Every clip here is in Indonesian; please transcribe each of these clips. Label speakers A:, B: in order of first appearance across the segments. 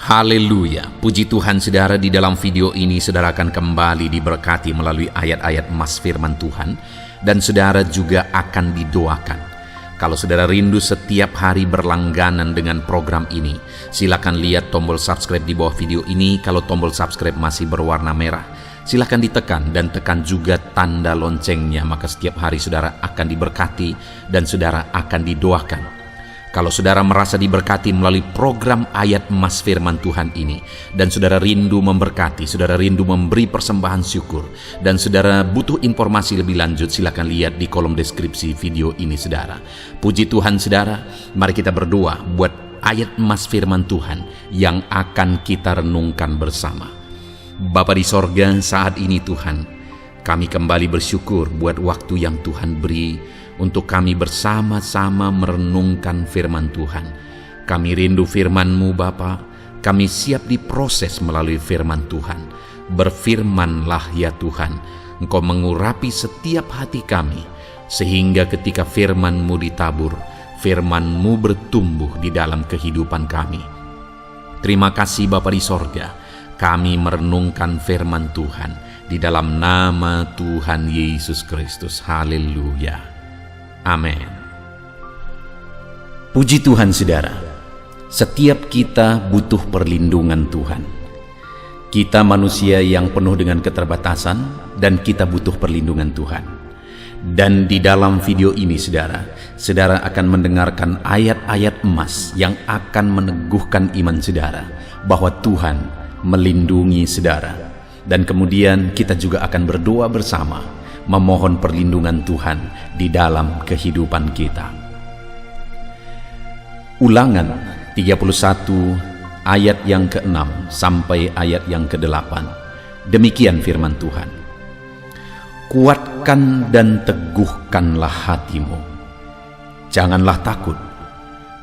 A: Haleluya, puji Tuhan saudara. Di dalam video ini saudara akan kembali diberkati melalui ayat-ayat emas firman Tuhan, dan saudara juga akan didoakan. Kalau saudara rindu setiap hari berlangganan dengan program ini, silakan lihat tombol subscribe di bawah video ini. Kalau tombol subscribe masih berwarna merah, silakan ditekan dan tekan juga tanda loncengnya, maka setiap hari saudara akan diberkati dan saudara akan didoakan. Kalau saudara merasa diberkati melalui program ayat emas firman Tuhan ini, dan saudara rindu memberkati, saudara rindu memberi persembahan syukur, dan saudara butuh informasi lebih lanjut, silakan lihat di kolom deskripsi video ini saudara. Puji Tuhan saudara, mari kita berdoa buat ayat emas firman Tuhan yang akan kita renungkan bersama. Bapa di sorga, saat ini Tuhan, kami kembali bersyukur buat waktu yang Tuhan beri untuk kami bersama-sama merenungkan firman Tuhan. Kami rindu firman-Mu Bapa, kami siap diproses melalui firman Tuhan. Berfirmanlah ya Tuhan, Engkau mengurapi setiap hati kami, sehingga ketika firman-Mu ditabur, firman-Mu bertumbuh di dalam kehidupan kami. Terima kasih Bapa di sorga, kami merenungkan firman Tuhan di dalam nama Tuhan Yesus Kristus. Haleluya. Amin. Puji Tuhan saudara, setiap kita butuh perlindungan Tuhan. Kita manusia yang penuh dengan keterbatasan, dan kita butuh perlindungan Tuhan. Dan di dalam video ini saudara akan mendengarkan ayat-ayat emas yang akan meneguhkan iman saudara bahwa Tuhan melindungi saudara. Dan kemudian kita juga akan berdoa bersama, memohon perlindungan Tuhan di dalam kehidupan kita. Ulangan 31 ayat yang ke-6 sampai ayat yang ke-8. Demikian firman Tuhan. Kuatkan dan teguhkanlah hatimu. Janganlah takut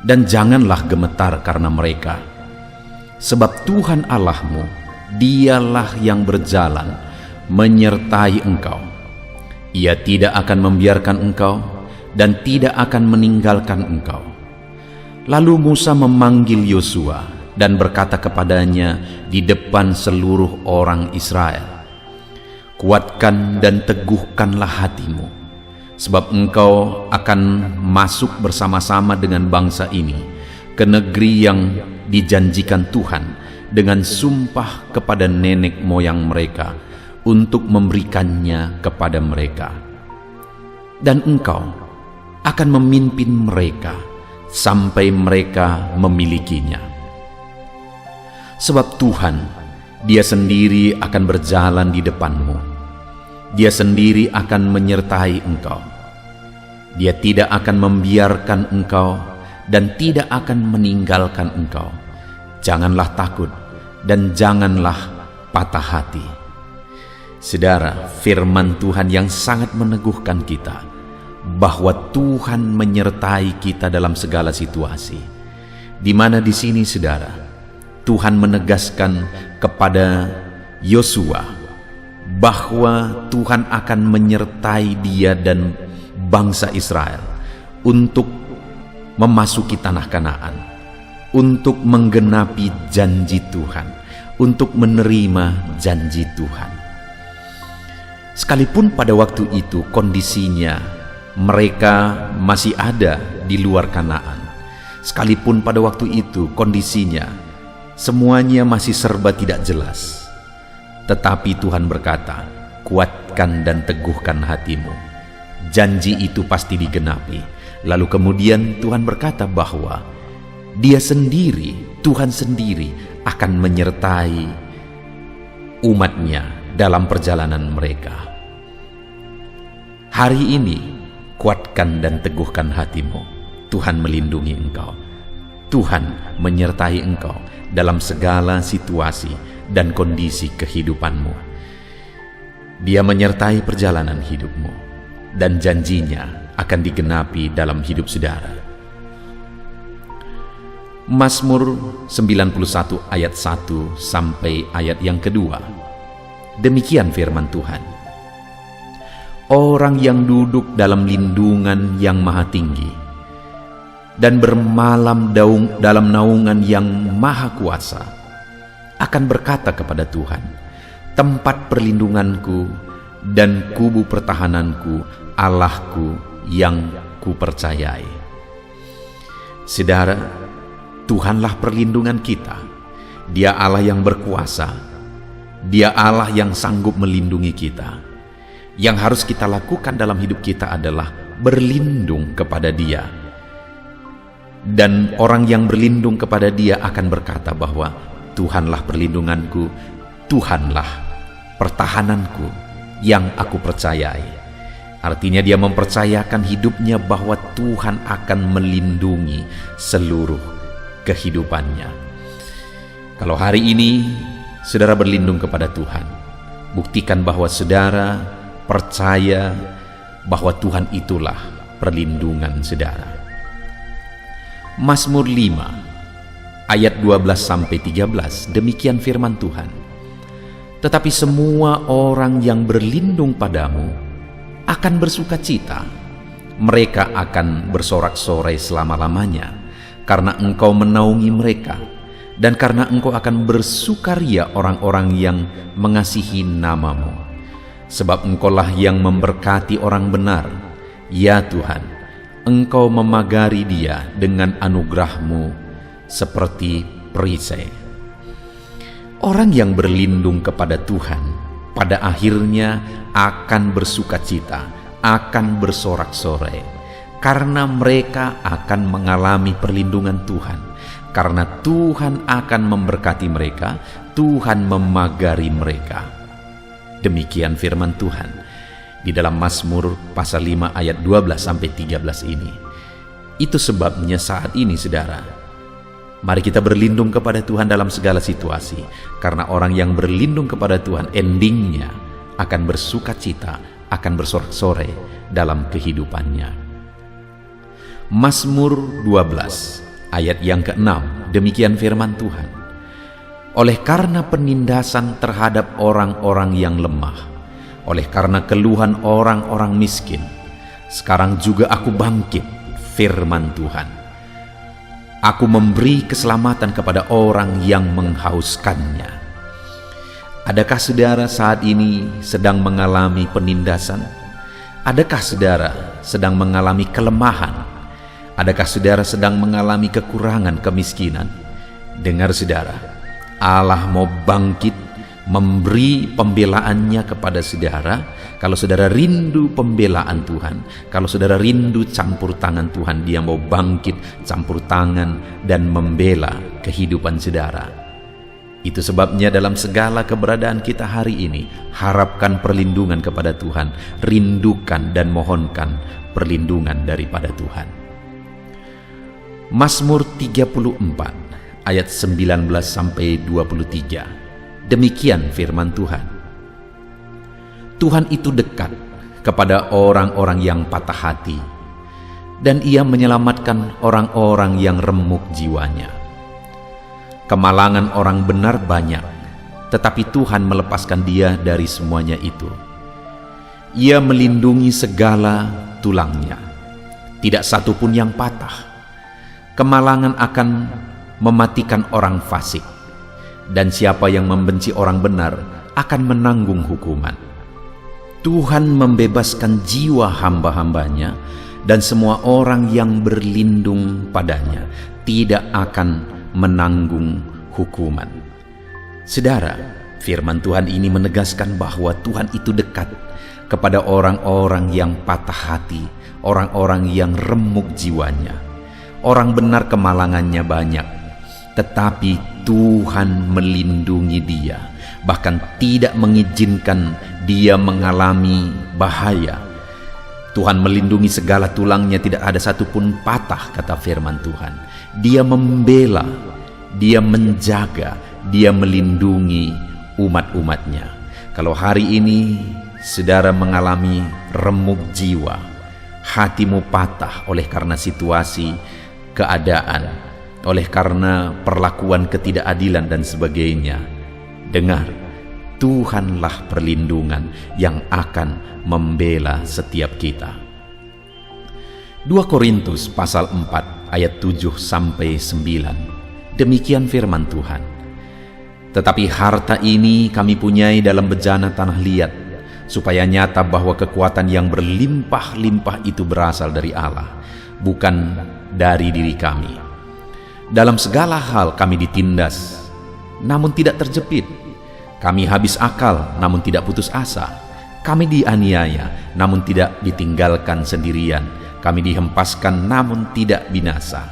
A: dan janganlah gemetar karena mereka. Sebab Tuhan Allahmu, Dialah yang berjalan menyertai engkau. Ia tidak akan membiarkan engkau dan tidak akan meninggalkan engkau. Lalu Musa memanggil Yosua dan berkata kepadanya di depan seluruh orang Israel, kuatkan dan teguhkanlah hatimu, sebab engkau akan masuk bersama-sama dengan bangsa ini ke negeri yang dijanjikan Tuhan dengan sumpah kepada nenek moyang mereka, untuk memberikannya kepada mereka. Dan engkau akan memimpin mereka sampai mereka memilikinya. Sebab Tuhan, Dia sendiri akan berjalan di depanmu. Dia sendiri akan menyertai engkau. Dia tidak akan membiarkan engkau dan tidak akan meninggalkan engkau. Janganlah takut dan janganlah patah hati. Saudara, firman Tuhan yang sangat meneguhkan kita bahwa Tuhan menyertai kita dalam segala situasi. Di mana di sini saudara, Tuhan menegaskan kepada Yosua bahwa Tuhan akan menyertai dia dan bangsa Israel untuk memasuki tanah Kanaan, untuk menggenapi janji Tuhan, untuk menerima janji Tuhan. Sekalipun pada waktu itu kondisinya mereka masih ada di luar Kanaan, sekalipun pada waktu itu kondisinya semuanya masih serba tidak jelas, tetapi Tuhan berkata, kuatkan dan teguhkan hatimu. Janji itu pasti digenapi. Lalu kemudian Tuhan berkata bahwa Dia sendiri, Tuhan sendiri akan menyertai umatnya dalam perjalanan mereka. Hari ini, kuatkan dan teguhkan hatimu. Tuhan melindungi engkau. Tuhan menyertai engkau dalam segala situasi dan kondisi kehidupanmu. Dia menyertai perjalanan hidupmu, dan janjinya akan digenapi dalam hidup saudara. Mazmur 91 ayat 1 sampai ayat yang kedua. Demikian firman Tuhan. Orang yang duduk dalam lindungan yang maha tinggi dan bermalam dalam naungan yang maha kuasa, akan berkata kepada Tuhan, tempat perlindunganku dan kubu pertahananku, Allahku yang kupercayai. Saudara, Tuhanlah perlindungan kita. Dia Allah yang berkuasa. Dia Allah yang sanggup melindungi kita. Yang harus kita lakukan dalam hidup kita adalah berlindung kepada Dia. Dan orang yang berlindung kepada Dia akan berkata bahwa Tuhanlah perlindunganku, Tuhanlah pertahananku yang aku percayai. Artinya dia mempercayakan hidupnya bahwa Tuhan akan melindungi seluruh kehidupannya. Kalau hari ini saudara berlindung kepada Tuhan, buktikan bahwa saudara percaya bahwa Tuhan itulah perlindungan saudara. Mazmur 5 ayat 12-13, demikian firman Tuhan. Tetapi semua orang yang berlindung padamu akan bersuka cita. Mereka akan bersorak-sorai selama-lamanya, karena Engkau menaungi mereka, dan karena Engkau akan bersukaria orang-orang yang mengasihi nama-Mu. Sebab Engkaulah yang memberkati orang benar. Ya Tuhan, Engkau memagari dia dengan anugerah-Mu seperti perisai. Orang yang berlindung kepada Tuhan pada akhirnya akan bersuka cita, akan bersorak-sorai, karena mereka akan mengalami perlindungan Tuhan. Karena Tuhan akan memberkati mereka, Tuhan memagari mereka. Demikian firman Tuhan di dalam Mazmur pasal 5 ayat 12-13 ini. Itu sebabnya saat ini saudara, mari kita berlindung kepada Tuhan dalam segala situasi. Karena orang yang berlindung kepada Tuhan endingnya akan bersuka cita, akan bersorak-sorai dalam kehidupannya. Mazmur 12 ayat yang ke-6, demikian firman Tuhan. Oleh karena penindasan terhadap orang-orang yang lemah, oleh karena keluhan orang-orang miskin, sekarang juga aku bangkit, firman Tuhan. Aku memberi keselamatan kepada orang yang menghauskannya. Adakah saudara saat ini sedang mengalami penindasan? Adakah saudara sedang mengalami kelemahan? Adakah saudara sedang mengalami kekurangan, kemiskinan? Dengar saudara, Allah mau bangkit memberi pembelaannya kepada saudara. Kalau saudara rindu pembelaan Tuhan, kalau saudara rindu campur tangan Tuhan, Dia mau bangkit campur tangan dan membela kehidupan saudara. Itu sebabnya dalam segala keberadaan kita hari ini, harapkan perlindungan kepada Tuhan, rindukan dan mohonkan perlindungan daripada Tuhan. Mazmur 34 ayat 19-23, demikian firman Tuhan. Tuhan itu dekat kepada orang-orang yang patah hati, dan Ia menyelamatkan orang-orang yang remuk jiwanya. Kemalangan orang benar banyak, tetapi Tuhan melepaskan dia dari semuanya itu. Ia melindungi segala tulangnya, tidak satu pun yang patah. Kemalangan akan mematikan orang fasik, dan siapa yang membenci orang benar akan menanggung hukuman. Tuhan membebaskan jiwa hamba-hambanya, dan semua orang yang berlindung padanya tidak akan menanggung hukuman. Saudara, firman Tuhan ini menegaskan bahwa Tuhan itu dekat kepada orang-orang yang patah hati, orang-orang yang remuk jiwanya. Orang benar kemalangannya banyak, tetapi Tuhan melindungi dia, bahkan tidak mengizinkan dia mengalami bahaya. Tuhan melindungi segala tulangnya, tidak ada satupun patah, kata firman Tuhan. Dia membela, Dia menjaga, Dia melindungi umat-umatnya. Kalau hari ini saudara mengalami remuk jiwa, hatimu patah oleh karena situasi, keadaan, oleh karena perlakuan ketidakadilan dan sebagainya, dengar, Tuhanlah perlindungan yang akan membela setiap kita. 2 Korintus pasal 4 ayat 7-9, demikian firman Tuhan. Tetapi harta ini kami punyai dalam bejana tanah liat, supaya nyata bahwa kekuatan yang berlimpah-limpah itu berasal dari Allah, bukan dari diri kami. Dalam segala hal kami ditindas, namun tidak terjepit. Kami habis akal, namun tidak putus asa. Kami dianiaya, namun tidak ditinggalkan sendirian. Kami dihempaskan, namun tidak binasa.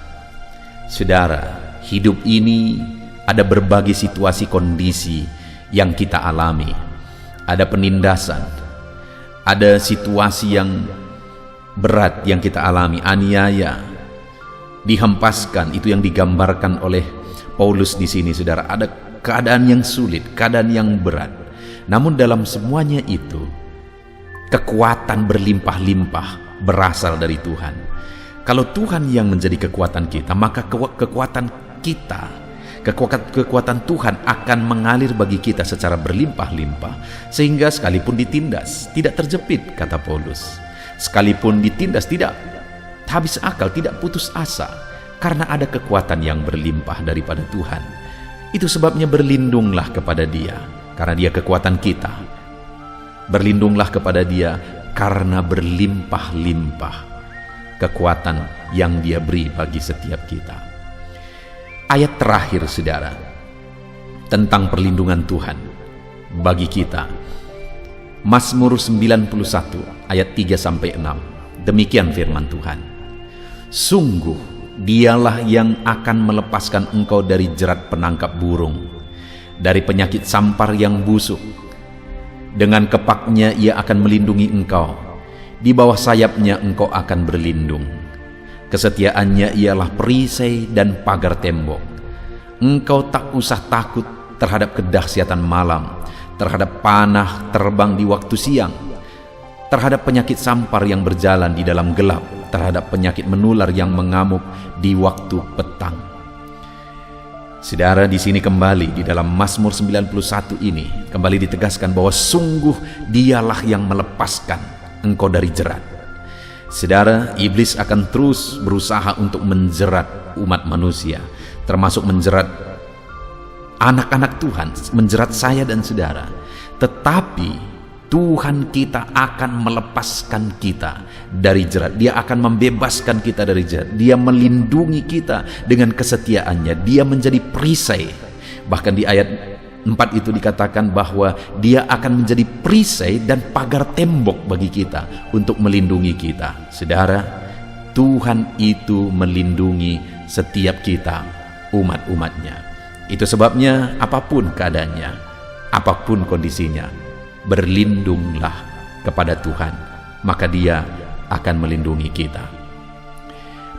A: Saudara, hidup ini ada berbagai situasi kondisi yang kita alami. Ada penindasan, ada situasi yang berat yang kita alami, aniaya, dihempaskan. Itu yang digambarkan oleh Paulus di sini, saudara. Ada keadaan yang sulit, keadaan yang berat. Namun dalam semuanya itu, kekuatan berlimpah-limpah berasal dari Tuhan. Kalau Tuhan yang menjadi kekuatan kita, maka kekuatan kita, kekuatan Tuhan akan mengalir bagi kita secara berlimpah-limpah, sehingga sekalipun ditindas tidak terjepit, kata Paulus. Sekalipun ditindas tidak habis akal, tidak putus asa, karena ada kekuatan yang berlimpah daripada Tuhan. Itu sebabnya berlindunglah kepada Dia, karena Dia kekuatan kita. Berlindunglah kepada Dia karena berlimpah-limpah kekuatan yang Dia beri bagi setiap kita. Ayat terakhir, saudara, tentang perlindungan Tuhan bagi kita, Mazmur 91 ayat 3-6. Demikian firman Tuhan. Sungguh Dialah yang akan melepaskan engkau dari jerat penangkap burung, dari penyakit sampar yang busuk. Dengan kepaknya Ia akan melindungi engkau, di bawah sayapnya engkau akan berlindung. Kesetiaannya ialah perisai dan pagar tembok. Engkau tak usah takut terhadap kedahsyatan malam, terhadap panah terbang di waktu siang, terhadap penyakit sampar yang berjalan di dalam gelap, terhadap penyakit menular yang mengamuk di waktu petang. Saudara, di sini kembali di dalam Mazmur 91 ini kembali ditegaskan bahwa sungguh Dialah yang melepaskan engkau dari jerat. Saudara, iblis akan terus berusaha untuk menjerat umat manusia, termasuk menjerat anak-anak Tuhan, menjerat saya dan saudara. Tetapi Tuhan kita akan melepaskan kita dari jerat. Dia akan membebaskan kita dari jerat. Dia melindungi kita dengan kesetiaannya. Dia menjadi perisai. Bahkan di ayat 4 itu dikatakan bahwa Dia akan menjadi perisai dan pagar tembok bagi kita untuk melindungi kita. Saudara, Tuhan itu melindungi setiap kita, umat-umatnya. Itu sebabnya apapun keadaannya, apapun kondisinya, berlindunglah kepada Tuhan, maka Dia akan melindungi kita.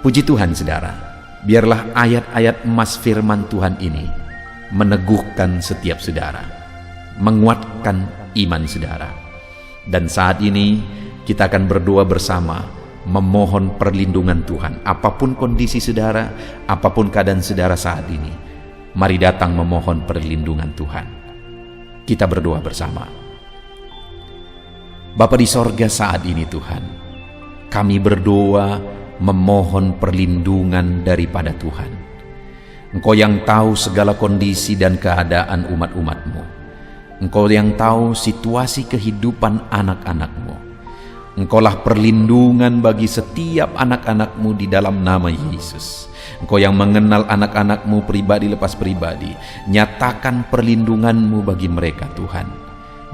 A: Puji Tuhan, saudara. Biarlah ayat-ayat emas firman Tuhan ini meneguhkan setiap saudara, menguatkan iman saudara. Dan saat ini kita akan berdoa bersama, memohon perlindungan Tuhan. Apapun kondisi saudara, apapun keadaan saudara saat ini, mari datang memohon perlindungan Tuhan. Kita berdoa bersama. Bapa di sorga, saat ini Tuhan, kami berdoa memohon perlindungan daripada Tuhan. Engkau yang tahu segala kondisi dan keadaan umat-umat-Mu. Engkau yang tahu situasi kehidupan anak-anak-Mu. Engkaulah perlindungan bagi setiap anak-anak-Mu di dalam nama Yesus. Engkau yang mengenal anak-anak-Mu pribadi lepas pribadi. Nyatakan perlindungan-Mu bagi mereka, Tuhan.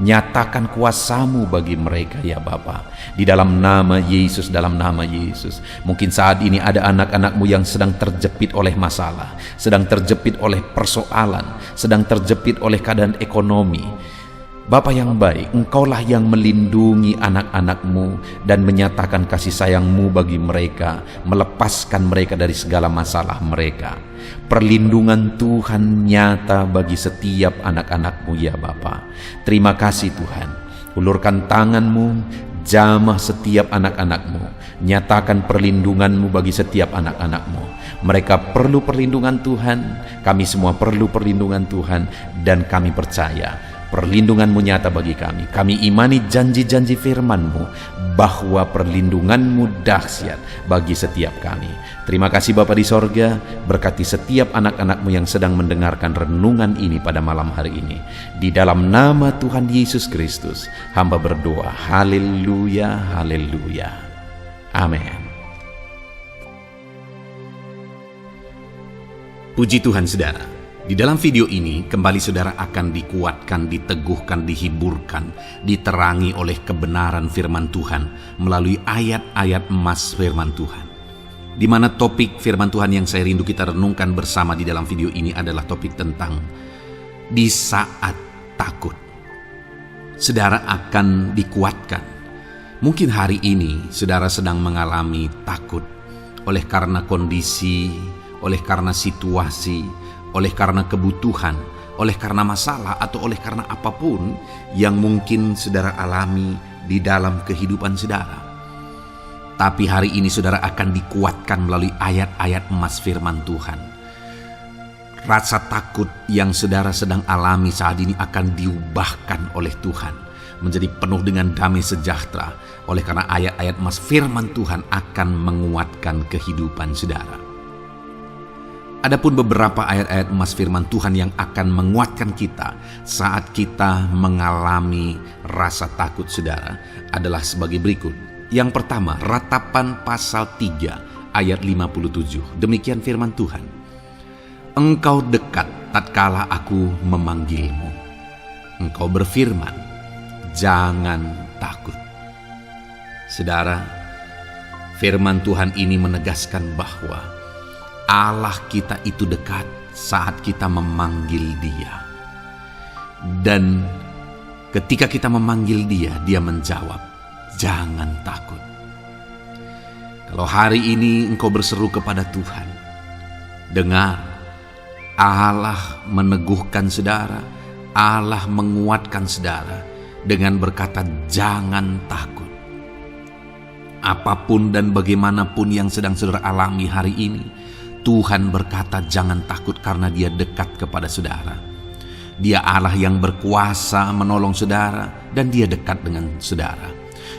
A: Nyatakan kuasa-Mu bagi mereka, ya Bapa. Di dalam nama Yesus, dalam nama Yesus. Mungkin saat ini ada anak-anak-Mu yang sedang terjepit oleh masalah, sedang terjepit oleh persoalan, sedang terjepit oleh keadaan ekonomi. Bapa yang baik, Engkaulah yang melindungi anak-anak-Mu dan menyatakan kasih sayang-Mu bagi mereka, melepaskan mereka dari segala masalah mereka. Perlindungan Tuhan nyata bagi setiap anak-anak-Mu, ya Bapa. Terima kasih Tuhan. Ulurkan tangan-Mu, jamah setiap anak-anak-Mu. Nyatakan perlindungan-Mu bagi setiap anak-anak-Mu. Mereka perlu perlindungan Tuhan, kami semua perlu perlindungan Tuhan, dan kami percaya Perlindungan-Mu nyata bagi kami. Kami imani janji-janji firman-Mu bahwa perlindungan-Mu dahsyat bagi setiap kami. Terima kasih Bapa di sorga, berkati setiap anak-anak-Mu yang sedang mendengarkan renungan ini pada malam hari ini. Di dalam nama Tuhan Yesus Kristus, hamba berdoa. Haleluya, haleluya. Amin. Puji Tuhan saudara. Di dalam video ini, kembali saudara akan dikuatkan, diteguhkan, dihiburkan, diterangi oleh kebenaran firman Tuhan melalui ayat-ayat emas firman Tuhan. Di mana topik firman Tuhan yang saya rindu kita renungkan bersama di dalam video ini adalah topik tentang di saat takut. Saudara akan dikuatkan. Mungkin hari ini saudara sedang mengalami takut oleh karena kondisi, oleh karena situasi, oleh karena kebutuhan, oleh karena masalah, atau oleh karena apapun yang mungkin saudara alami di dalam kehidupan saudara. Tapi hari ini saudara akan dikuatkan melalui ayat-ayat emas firman Tuhan. Rasa takut yang saudara sedang alami saat ini akan diubahkan oleh Tuhan menjadi penuh dengan damai sejahtera, oleh karena ayat-ayat emas firman Tuhan akan menguatkan kehidupan saudara. Adapun beberapa ayat-ayat emas firman Tuhan yang akan menguatkan kita saat kita mengalami rasa takut saudara adalah sebagai berikut. Yang pertama, Ratapan pasal 3 ayat 57. Demikian firman Tuhan. Engkau dekat tatkala aku memanggilmu. Engkau berfirman, jangan takut. Saudara, firman Tuhan ini menegaskan bahwa Allah kita itu dekat saat kita memanggil Dia. Dan ketika kita memanggil Dia, Dia menjawab, jangan takut. Kalau hari ini engkau berseru kepada Tuhan, dengar, Allah meneguhkan saudara, Allah menguatkan saudara dengan berkata, jangan takut. Apapun dan bagaimanapun yang sedang saudara alami hari ini, Tuhan berkata jangan takut karena Dia dekat kepada saudara. Dia Allah yang berkuasa menolong saudara dan Dia dekat dengan saudara.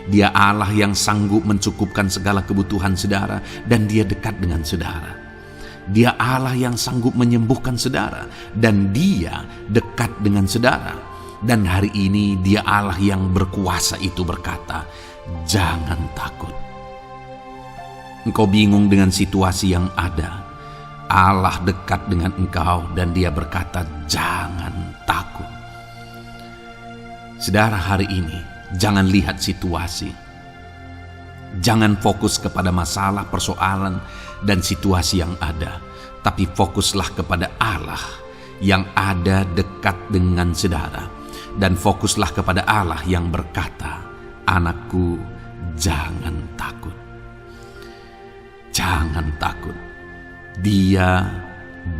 A: Dia Allah yang sanggup mencukupkan segala kebutuhan saudara dan Dia dekat dengan saudara. Dia Allah yang sanggup menyembuhkan saudara dan Dia dekat dengan saudara. Dan hari ini Dia Allah yang berkuasa itu berkata, jangan takut. Engkau bingung dengan situasi yang ada. Allah dekat dengan engkau dan Dia berkata, jangan takut. Saudara, hari ini jangan lihat situasi. Jangan fokus kepada masalah, persoalan, dan situasi yang ada. Tapi fokuslah kepada Allah yang ada dekat dengan saudara. Dan fokuslah kepada Allah yang berkata, anakku, jangan takut. Jangan takut. Dia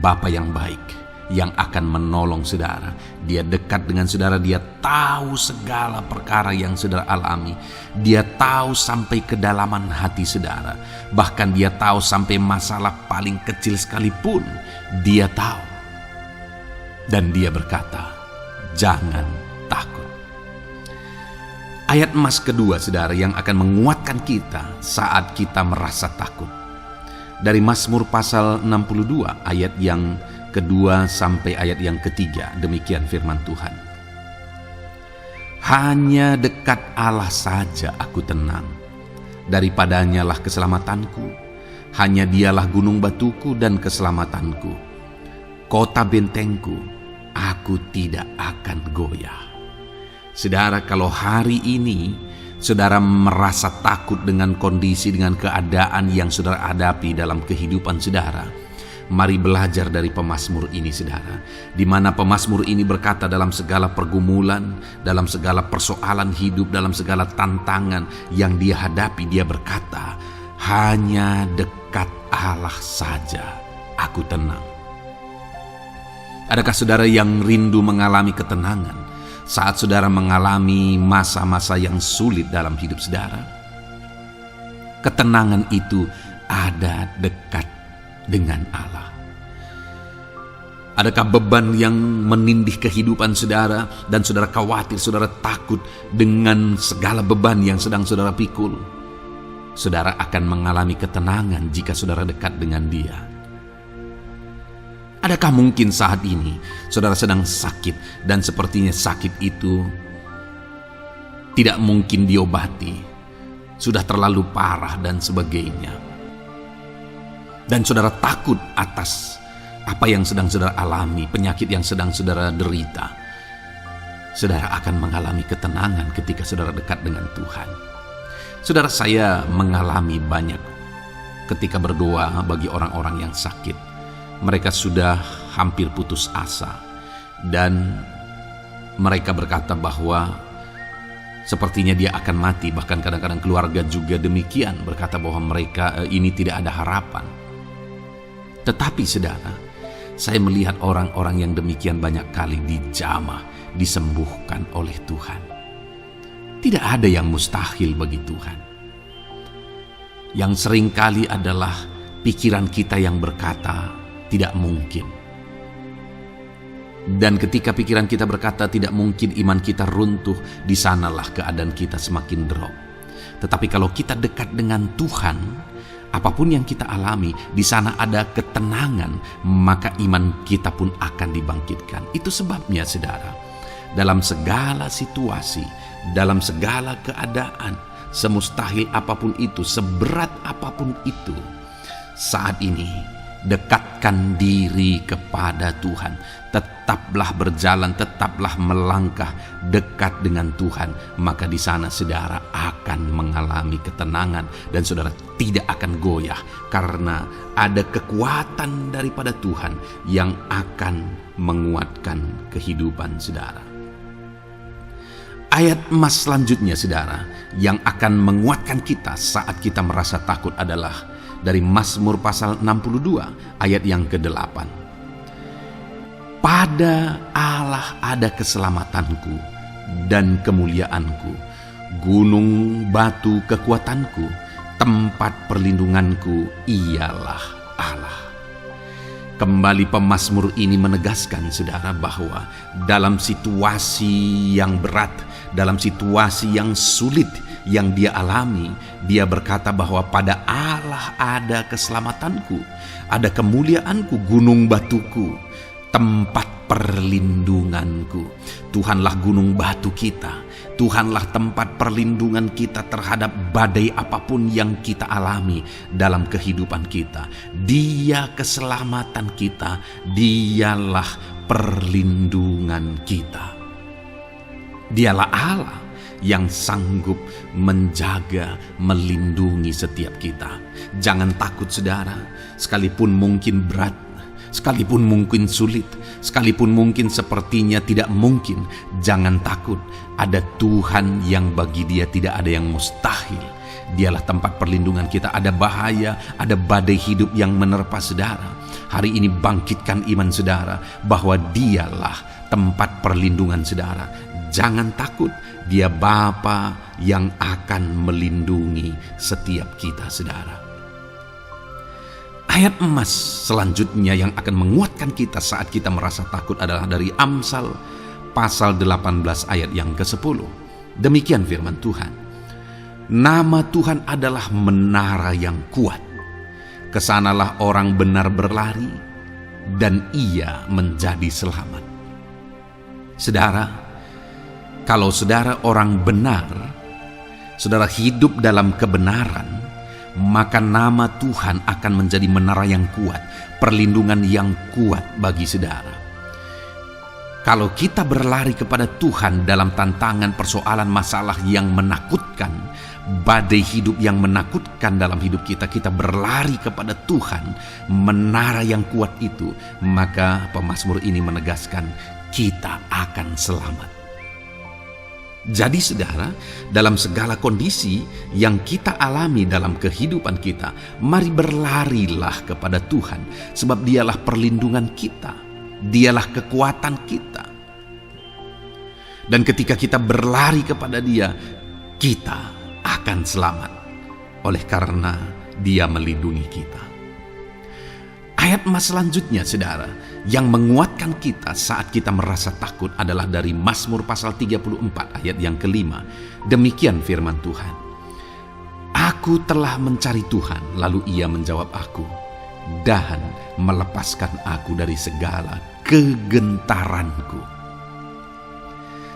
A: Bapa yang baik yang akan menolong saudara. Dia dekat dengan saudara. Dia tahu segala perkara yang saudara alami. Dia tahu sampai kedalaman hati saudara. Bahkan Dia tahu sampai masalah paling kecil sekalipun Dia tahu. Dan Dia berkata, jangan takut. Ayat emas kedua saudara yang akan menguatkan kita saat kita merasa takut. Dari Mazmur pasal 62 ayat yang kedua sampai ayat yang ketiga. Demikian firman Tuhan. Hanya dekat Allah saja aku tenang. Daripadanya lah keselamatanku. Hanya Dialah gunung batuku dan keselamatanku. Kota bentengku, aku tidak akan goyah. Saudara, kalau hari ini saudara merasa takut dengan kondisi, dengan keadaan yang saudara hadapi dalam kehidupan saudara, mari belajar dari pemazmur ini saudara. Di mana pemazmur ini berkata dalam segala pergumulan, dalam segala persoalan hidup, dalam segala tantangan yang dia hadapi, dia berkata, hanya dekat Allah saja aku tenang. Adakah saudara yang rindu mengalami ketenangan saat saudara mengalami masa-masa yang sulit dalam hidup saudara? Ketenangan itu ada dekat dengan Allah. Adakah beban yang menindih kehidupan saudara dan saudara khawatir, saudara takut dengan segala beban yang sedang saudara pikul? Saudara akan mengalami ketenangan jika saudara dekat dengan Dia. Adakah mungkin saat ini saudara sedang sakit dan sepertinya sakit itu tidak mungkin diobati, sudah terlalu parah dan sebagainya, dan saudara takut atas apa yang sedang saudara alami, penyakit yang sedang saudara derita? Saudara akan mengalami ketenangan ketika saudara dekat dengan Tuhan. Saudara, saya mengalami banyak ketika berdoa bagi orang-orang yang sakit. Mereka sudah hampir putus asa, dan mereka berkata bahwa sepertinya dia akan mati. Bahkan kadang-kadang keluarga juga demikian, berkata bahwa mereka ini tidak ada harapan. Tetapi saudara, saya melihat orang-orang yang demikian banyak kali dijamah, disembuhkan oleh Tuhan. Tidak ada yang mustahil bagi Tuhan. Yang seringkali adalah pikiran kita yang berkata tidak mungkin. Dan ketika pikiran kita berkata tidak mungkin, iman kita runtuh, di sanalah keadaan kita semakin drop. Tetapi kalau kita dekat dengan Tuhan, apapun yang kita alami, di sana ada ketenangan, maka iman kita pun akan dibangkitkan. Itu sebabnya saudara, dalam segala situasi, dalam segala keadaan, semustahil apapun itu, seberat apapun itu, saat ini dekatkan diri kepada Tuhan. Tetaplah berjalan, tetaplah melangkah dekat dengan Tuhan. Maka di sana saudara akan mengalami ketenangan dan saudara tidak akan goyah, karena ada kekuatan daripada Tuhan yang akan menguatkan kehidupan saudara. Ayat emas selanjutnya saudara yang akan menguatkan kita saat kita merasa takut adalah dari Mazmur pasal 62 ayat yang ke-8. Pada Allah ada keselamatanku dan kemuliaanku, gunung batu kekuatanku, tempat perlindunganku ialah Allah. Kembali pemazmur ini menegaskan saudara bahwa dalam situasi yang berat, dalam situasi yang sulit yang dia alami, dia berkata bahwa pada Allah ada keselamatanku, ada kemuliaanku, gunung batuku, tempat perlindunganku. Tuhanlah gunung batu kita, Tuhanlah tempat perlindungan kita terhadap badai apapun yang kita alami dalam kehidupan kita. Dia keselamatan kita, dialah perlindungan kita. Dialah Allah yang sanggup menjaga, melindungi setiap kita. Jangan takut saudara, sekalipun mungkin berat, sekalipun mungkin sulit, sekalipun mungkin sepertinya tidak mungkin, jangan takut. Ada Tuhan yang bagi Dia tidak ada yang mustahil. Dialah tempat perlindungan kita. Ada bahaya, ada badai hidup yang menerpa saudara. Hari ini bangkitkan iman saudara bahwa Dialah tempat perlindungan saudara. Jangan takut, Dia Bapa yang akan melindungi setiap kita saudara. Ayat emas selanjutnya yang akan menguatkan kita saat kita merasa takut adalah dari Amsal pasal 18 ayat yang ke-10. Demikian firman Tuhan. Nama Tuhan adalah menara yang kuat. Kesanalah orang benar berlari dan ia menjadi selamat. Saudara, kalau saudara orang benar, saudara hidup dalam kebenaran, maka nama Tuhan akan menjadi menara yang kuat, perlindungan yang kuat bagi saudara. Kalau kita berlari kepada Tuhan dalam tantangan, persoalan, masalah yang menakutkan, badai hidup yang menakutkan dalam hidup kita, kita berlari kepada Tuhan, menara yang kuat itu, maka pemazmur ini menegaskan kita akan selamat. Jadi saudara, dalam segala kondisi yang kita alami dalam kehidupan kita, mari berlarilah kepada Tuhan, sebab Dialah perlindungan kita, Dialah kekuatan kita. Dan ketika kita berlari kepada Dia, kita akan selamat oleh karena Dia melindungi kita. Ayat emas selanjutnya, saudara, yang menguatkan kita saat kita merasa takut adalah dari Mazmur pasal 34 ayat yang kelima. Demikian firman Tuhan. Aku telah mencari Tuhan, lalu Ia menjawab aku, dan melepaskan aku dari segala kegentaranku.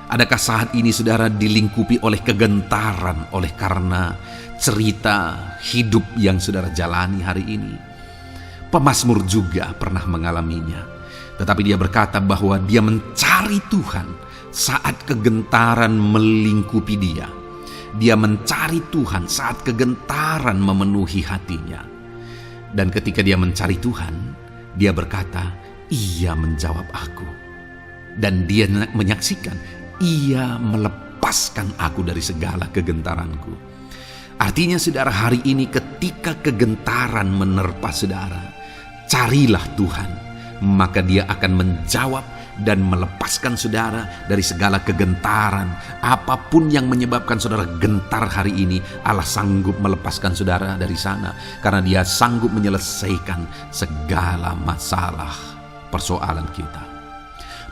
A: Adakah saat ini saudara dilingkupi oleh kegentaran oleh karena cerita hidup yang saudara jalani hari ini? Pemazmur juga pernah mengalaminya. Tetapi dia berkata bahwa dia mencari Tuhan saat kegentaran melingkupi dia. Dia mencari Tuhan saat kegentaran memenuhi hatinya. Dan ketika dia mencari Tuhan, dia berkata, Ia menjawab aku. Dan dia menyaksikan, Ia melepaskan aku dari segala kegentaranku. Artinya saudara, hari ini ketika kegentaran menerpa saudara, carilah Tuhan, maka Dia akan menjawab dan melepaskan saudara dari segala kegentaran. Apapun yang menyebabkan saudara gentar hari ini, Allah sanggup melepaskan saudara dari sana, karena Dia sanggup menyelesaikan segala masalah persoalan kita.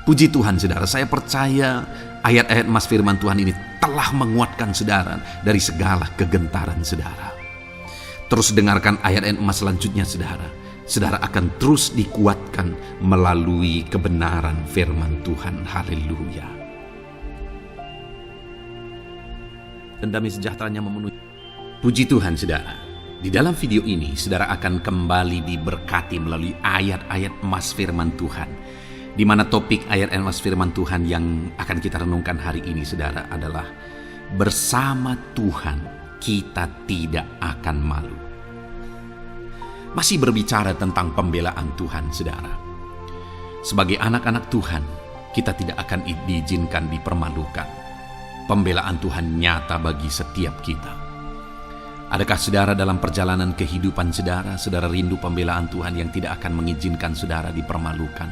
A: Puji Tuhan saudara, saya percaya ayat-ayat emas firman Tuhan ini telah menguatkan saudara dari segala kegentaran saudara. Terus dengarkan ayat-ayat emas selanjutnya saudara. Saudara akan terus dikuatkan melalui kebenaran firman Tuhan. Haleluya. Dan damai sejahteranya memenuhi. Puji Tuhan saudara. Di dalam video ini saudara akan kembali diberkati melalui ayat-ayat emas firman Tuhan, di mana topik ayat emas firman Tuhan yang akan kita renungkan hari ini saudara adalah bersama Tuhan kita tidak akan malu. Masih berbicara tentang pembelaan Tuhan saudara. Sebagai anak-anak Tuhan, kita tidak akan diizinkan dipermalukan. Pembelaan Tuhan nyata bagi setiap kita. Adakah saudara dalam perjalanan kehidupan saudara, saudara rindu pembelaan Tuhan yang tidak akan mengizinkan saudara dipermalukan?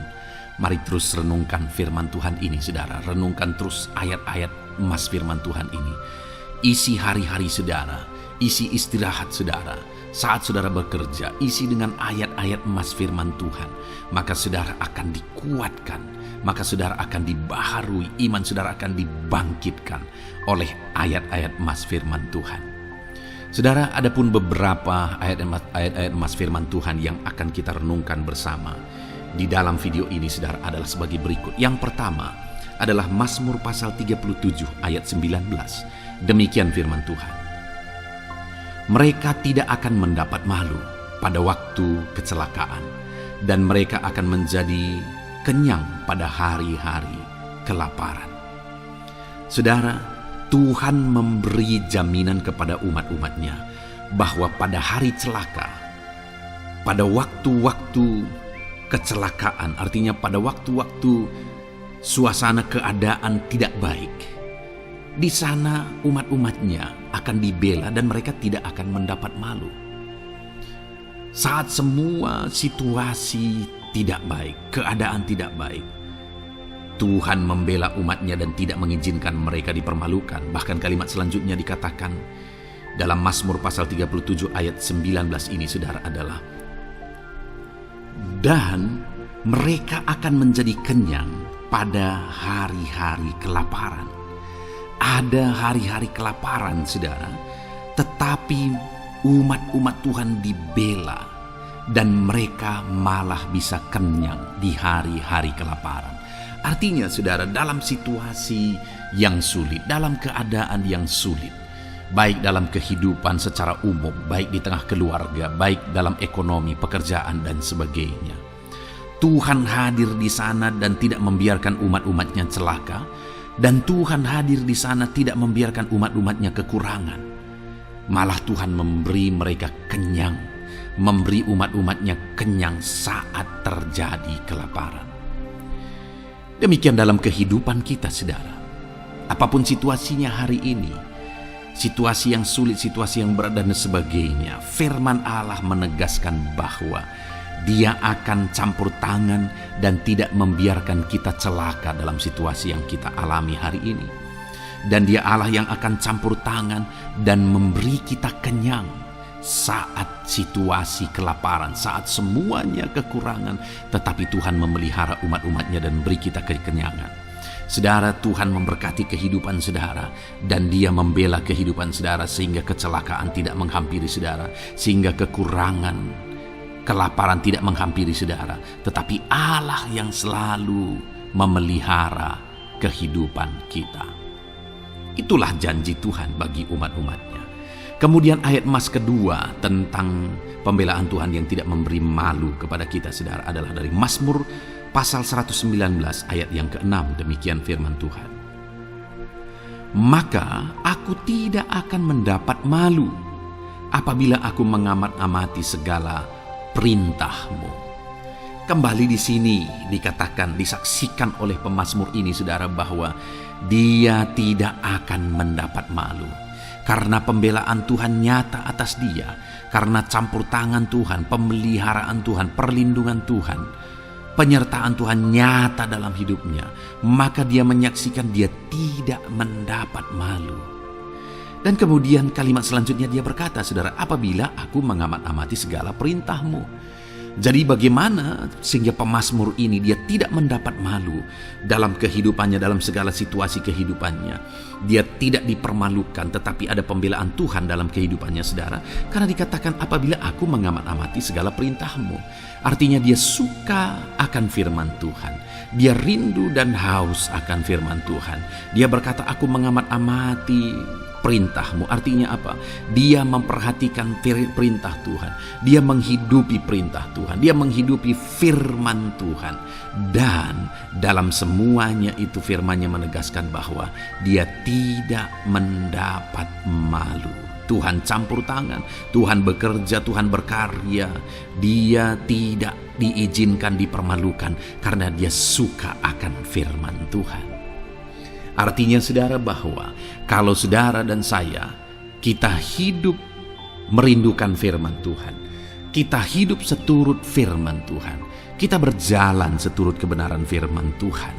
A: Mari terus renungkan firman Tuhan ini saudara. Renungkan terus ayat-ayat emas firman Tuhan ini. Isi hari-hari saudara, isi istirahat saudara, saat saudara bekerja, isi dengan ayat-ayat emas firman Tuhan. Maka saudara akan dikuatkan, maka saudara akan dibaharui, iman saudara akan dibangkitkan oleh ayat-ayat emas firman Tuhan. Saudara, ada pun beberapa ayat-ayat emas firman Tuhan yang akan kita renungkan bersama di dalam video ini saudara adalah sebagai berikut. Yang pertama adalah Mazmur pasal 37 ayat 19. Demikian firman Tuhan. Mereka tidak akan mendapat malu pada waktu kecelakaan, dan mereka akan menjadi kenyang pada hari-hari kelaparan. Saudara, Tuhan memberi jaminan kepada umat-umatnya bahwa pada hari celaka, pada waktu-waktu kecelakaan, artinya pada waktu-waktu suasana keadaan tidak baik, di sana umat-umatnya akan dibela dan mereka tidak akan mendapat malu. Saat semua situasi tidak baik, keadaan tidak baik, Tuhan membela umatnya dan tidak mengizinkan mereka dipermalukan. Bahkan kalimat selanjutnya dikatakan dalam Mazmur pasal 37 ayat 19 ini saudara adalah, dan mereka akan menjadi kenyang pada hari-hari kelaparan. Ada hari-hari kelaparan saudara, tetapi umat-umat Tuhan dibela dan mereka malah bisa kenyang di hari-hari kelaparan. Artinya saudara, dalam situasi yang sulit, dalam keadaan yang sulit, baik dalam kehidupan secara umum, baik di tengah keluarga, baik dalam ekonomi, pekerjaan dan sebagainya, Tuhan hadir di sana dan tidak membiarkan umat-umatnya celaka. Dan Tuhan hadir di sana tidak membiarkan umat-umatnya kekurangan. Malah Tuhan memberi mereka kenyang, memberi umat-umatnya kenyang saat terjadi kelaparan. Demikian dalam kehidupan kita saudara. Apapun situasinya hari ini, situasi yang sulit, situasi yang berat dan sebagainya, firman Allah menegaskan bahwa Dia akan campur tangan dan tidak membiarkan kita celaka dalam situasi yang kita alami hari ini. Dan Dia Allah yang akan campur tangan dan memberi kita kenyang saat situasi kelaparan, saat semuanya kekurangan, tetapi Tuhan memelihara umat-umatnya dan beri kita kekenyangan. Saudara, Tuhan memberkati kehidupan saudara, dan Dia membela kehidupan saudara sehingga kecelakaan tidak menghampiri saudara, sehingga kekurangan, kelaparan tidak menghampiri saudara. Tetapi Allah yang selalu memelihara kehidupan kita. Itulah janji Tuhan bagi umat-umatnya. Kemudian ayat emas kedua tentang pembelaan Tuhan yang tidak memberi malu kepada kita, saudara, adalah dari Mazmur pasal 119 ayat yang ke-6. Demikian firman Tuhan. Maka aku tidak akan mendapat malu apabila aku mengamat-amati segala perintah-Mu. Kembali di sini dikatakan, disaksikan oleh pemazmur ini, saudara, bahwa dia tidak akan mendapat malu. Karena pembelaan Tuhan nyata atas dia, karena campur tangan Tuhan, pemeliharaan Tuhan, perlindungan Tuhan, penyertaan Tuhan nyata dalam hidupnya, maka dia menyaksikan dia tidak mendapat malu. Dan kemudian kalimat selanjutnya dia berkata, saudara, apabila aku mengamat-amati segala perintah-Mu. Jadi bagaimana sehingga pemazmur ini dia tidak mendapat malu dalam kehidupannya, dalam segala situasi kehidupannya. Dia tidak dipermalukan, tetapi ada pembelaan Tuhan dalam kehidupannya, saudara. Karena dikatakan apabila aku mengamat-amati segala perintah-Mu. Artinya dia suka akan firman Tuhan. Dia rindu dan haus akan firman Tuhan. Dia berkata, aku mengamat-amati perintah-Mu. Artinya apa? Dia memperhatikan perintah Tuhan. Dia menghidupi perintah Tuhan. Dia menghidupi firman Tuhan. Dan dalam semuanya itu firman-Nya menegaskan bahwa dia tidak mendapat malu. Tuhan campur tangan, Tuhan bekerja, Tuhan berkarya. Dia tidak diizinkan dipermalukan karena dia suka akan firman Tuhan. Artinya, saudara, bahwa kalau saudara dan saya, kita hidup merindukan firman Tuhan, kita hidup seturut firman Tuhan, kita berjalan seturut kebenaran firman Tuhan,